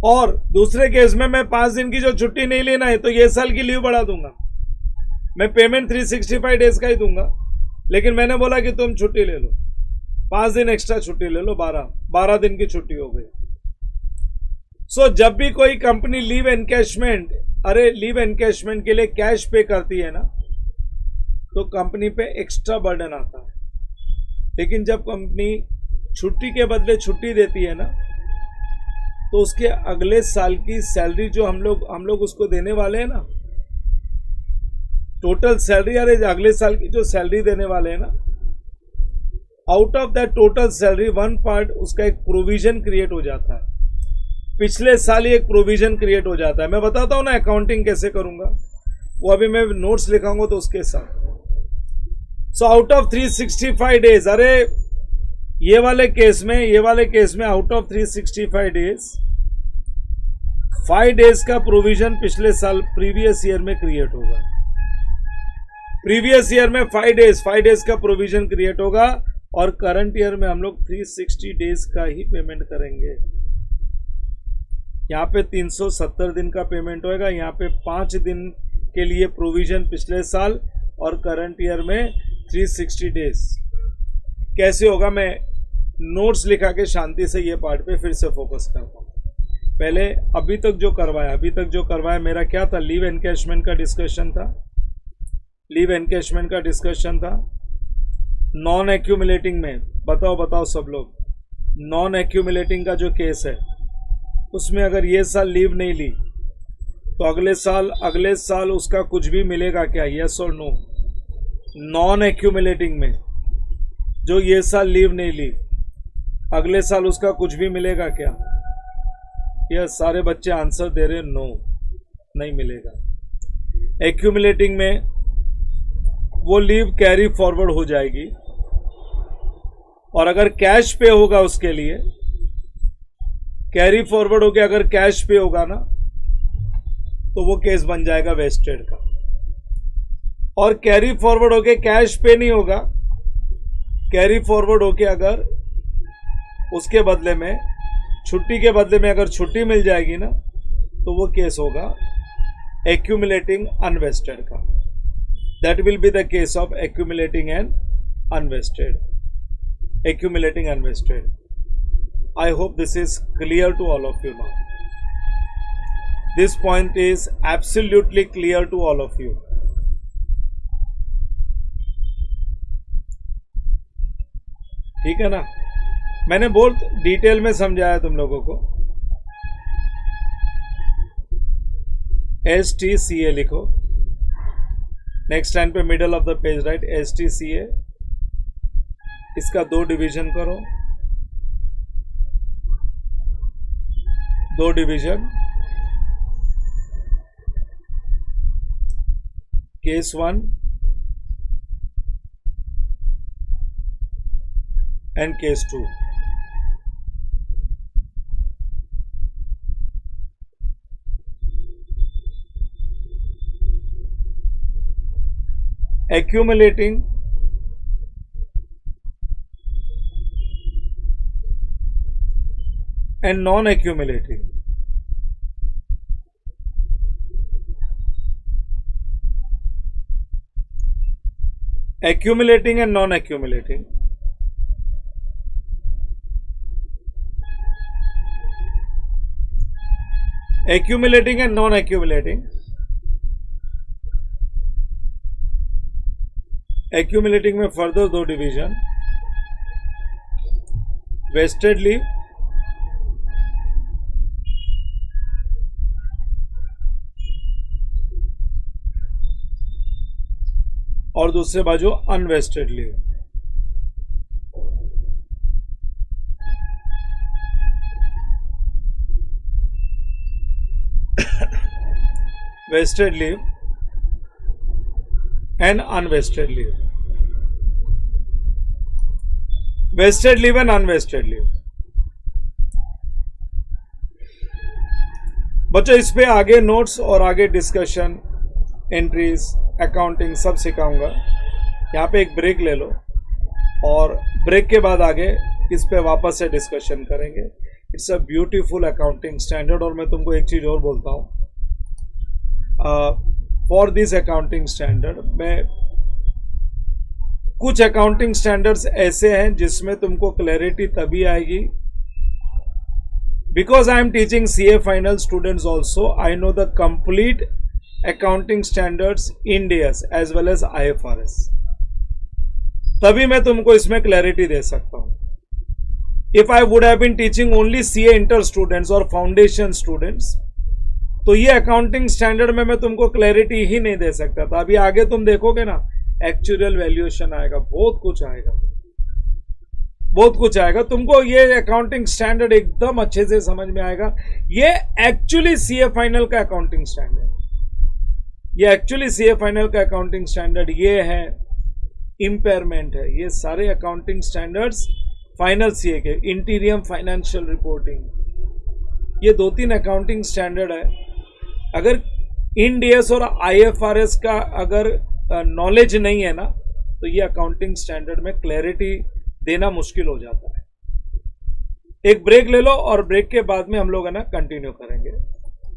और दूसरे केस में मैं 5 दिन की जो छुट्टी नहीं लेना है, तो ये साल की लीव बढ़ा दूंगा, मैं पेमेंट 365 डेज का ही दूंगा, लेकिन मैंने बोला कि तुम छुट्टी ले लो, 5 दिन एक्स्ट्रा छुट्टी ले लो, 12 दिन की छुट्टी हो गई। सो जब भी कोई कंपनी लीव एनकैशमेंट, अरे लीव एनकैशमेंट के लिए कैश पे करती है ना, तो कंपनी पे एक्स्ट्रा बर्डन आता है। लेकिन जब कंपनी छुट्टी के बदले छुट्टी देती है ना, तो उसके अगले साल की सैलरी जो हम लोग उसको देने वाले हैं ना, टोटल सैलरी, अरे अगले साल की जो सैलरी देने वाले हैं ना, out of that total salary one part उसका एक प्रोविजन क्रिएट हो जाता है, पिछले साल ही एक प्रोविजन क्रिएट हो जाता है। मैं बताता हूं ना अकाउंटिंग कैसे करूंगा, वो अभी मैं नोट्स लिखाऊंगा तो उसके साथ। सो आउट ऑफ 365 डेज, अरे ये वाले केस में आउट ऑफ 365 डेज 5 डेज का प्रोविजन पिछले साल प्रीवियस ईयर में क्रिएट होगा। प्रीवियस ईयर में 5 डेज का प्रोविजन क्रिएट होगा और करंट ईयर में हम लोग 360 डेज का ही पेमेंट करेंगे। यहाँ पे 370 दिन का पेमेंट होएगा, यहाँ पे 5 दिन के लिए प्रोविजन पिछले साल और करंट ईयर में 360 डेज। कैसे होगा, मैं नोट्स लिखा के शांति से ये पार्ट पे फिर से फोकस करता हूँ। पहले अभी तक जो करवाया मेरा क्या था, लीव एनकैशमेंट का डिस्कशन था। नॉन एक्यूमुलेटिंग में बताओ सब लोग, नॉन एक्यूमुलेटिंग का जो केस है उसमें अगर ये साल लीव नहीं ली तो अगले साल उसका कुछ भी मिलेगा क्या, यस और नो? नॉन एक्यूमुलेटिंग में जो ये साल लीव नहीं ली अगले साल उसका कुछ भी मिलेगा क्या? यस, सारे बच्चे आंसर दे रहे, नो नहीं मिलेगा। एक्यूमुलेटिंग में वो लीव कैरी फॉरवर्ड हो जाएगी और अगर कैश पे होगा उसके लिए कैरी फॉरवर्ड हो गया, अगर कैश पे होगा ना तो वो केस बन जाएगा वेस्टेड का। और कैरी फॉरवर्ड होके कैश पे नहीं होगा, कैरी फॉरवर्ड होके अगर उसके बदले में छुट्टी के बदले में अगर छुट्टी मिल जाएगी ना तो वो केस होगा एक्यूमुलेटिंग अनवेस्टेड का। That will be the case of accumulating and unvested. I hope this is clear to all of you now. This point is absolutely clear to all of you. ठीक है ना? मैंने बहुत detail में समझाया तुम लोगों को। STCA लिखो, नेक्स्ट लाइन पे middle of the page right, STCA। इसका 2 डिवीजन करो, 2 division, case 1 and case 2। Accumulating and non-accumulating. Accumulating and non-accumulating. Accumulating and non-accumulating. Accumulating में further 2 division, vested leave और दूसरे बाजू unvested leave. Vested leave and unvested leave, vested leave and unvested leave. बच्चों इस पे आगे notes और आगे डिस्कशन, एंट्रीज, अकाउंटिंग सब सिखाऊंगा। यहाँ पे एक ब्रेक ले लो और ब्रेक के बाद आगे इस पे वापस से डिस्कशन करेंगे। It's a beautiful accounting standard. और मैं तुमको एक चीज़ और बोलता हूँ, फॉर दिस अकाउंटिंग स्टैंडर्ड में कुछ अकाउंटिंग स्टैंडर्ड्स ऐसे हैं जिसमें तुमको क्लैरिटी तभी आएगी because I am teaching CA final students also, I know the complete accounting standards Ind AS as well as IFRS, तभी मैं तुमको इसमें क्लैरिटी दे सकता हूं। If I would have been teaching only CA inter students और foundation students तो ये अकाउंटिंग स्टैंडर्ड में मैं तुमको क्लैरिटी ही नहीं दे सकता था। अभी आगे तुम देखोगे ना, एक्चुअल वैल्यूएशन आएगा, बहुत कुछ आएगा। बहुत कुछ आएगा तुमको। ये अकाउंटिंग स्टैंडर्ड एकदम अच्छे से समझ में आएगा। ये एक्चुअली सीए फाइनल का अकाउंटिंग स्टैंडर्ड, ये एक्चुअली सीए फाइनल का अकाउंटिंग स्टैंडर्ड ये है। इम्पेयरमेंट है, ये सारे अकाउंटिंग स्टैंडर्ड्स फाइनल सीए के। इंटीरियम फाइनेंशियल रिपोर्टिंग, ये 2-3 अकाउंटिंग स्टैंडर्ड है। अगर इंड एस और आईएफआरएस का अगर नॉलेज नहीं है ना, तो ये अकाउंटिंग स्टैंडर्ड में क्लैरिटी देना मुश्किल हो जाता है। एक ब्रेक ले लो और ब्रेक के बाद में हम लोग है ना कंटिन्यू करेंगे।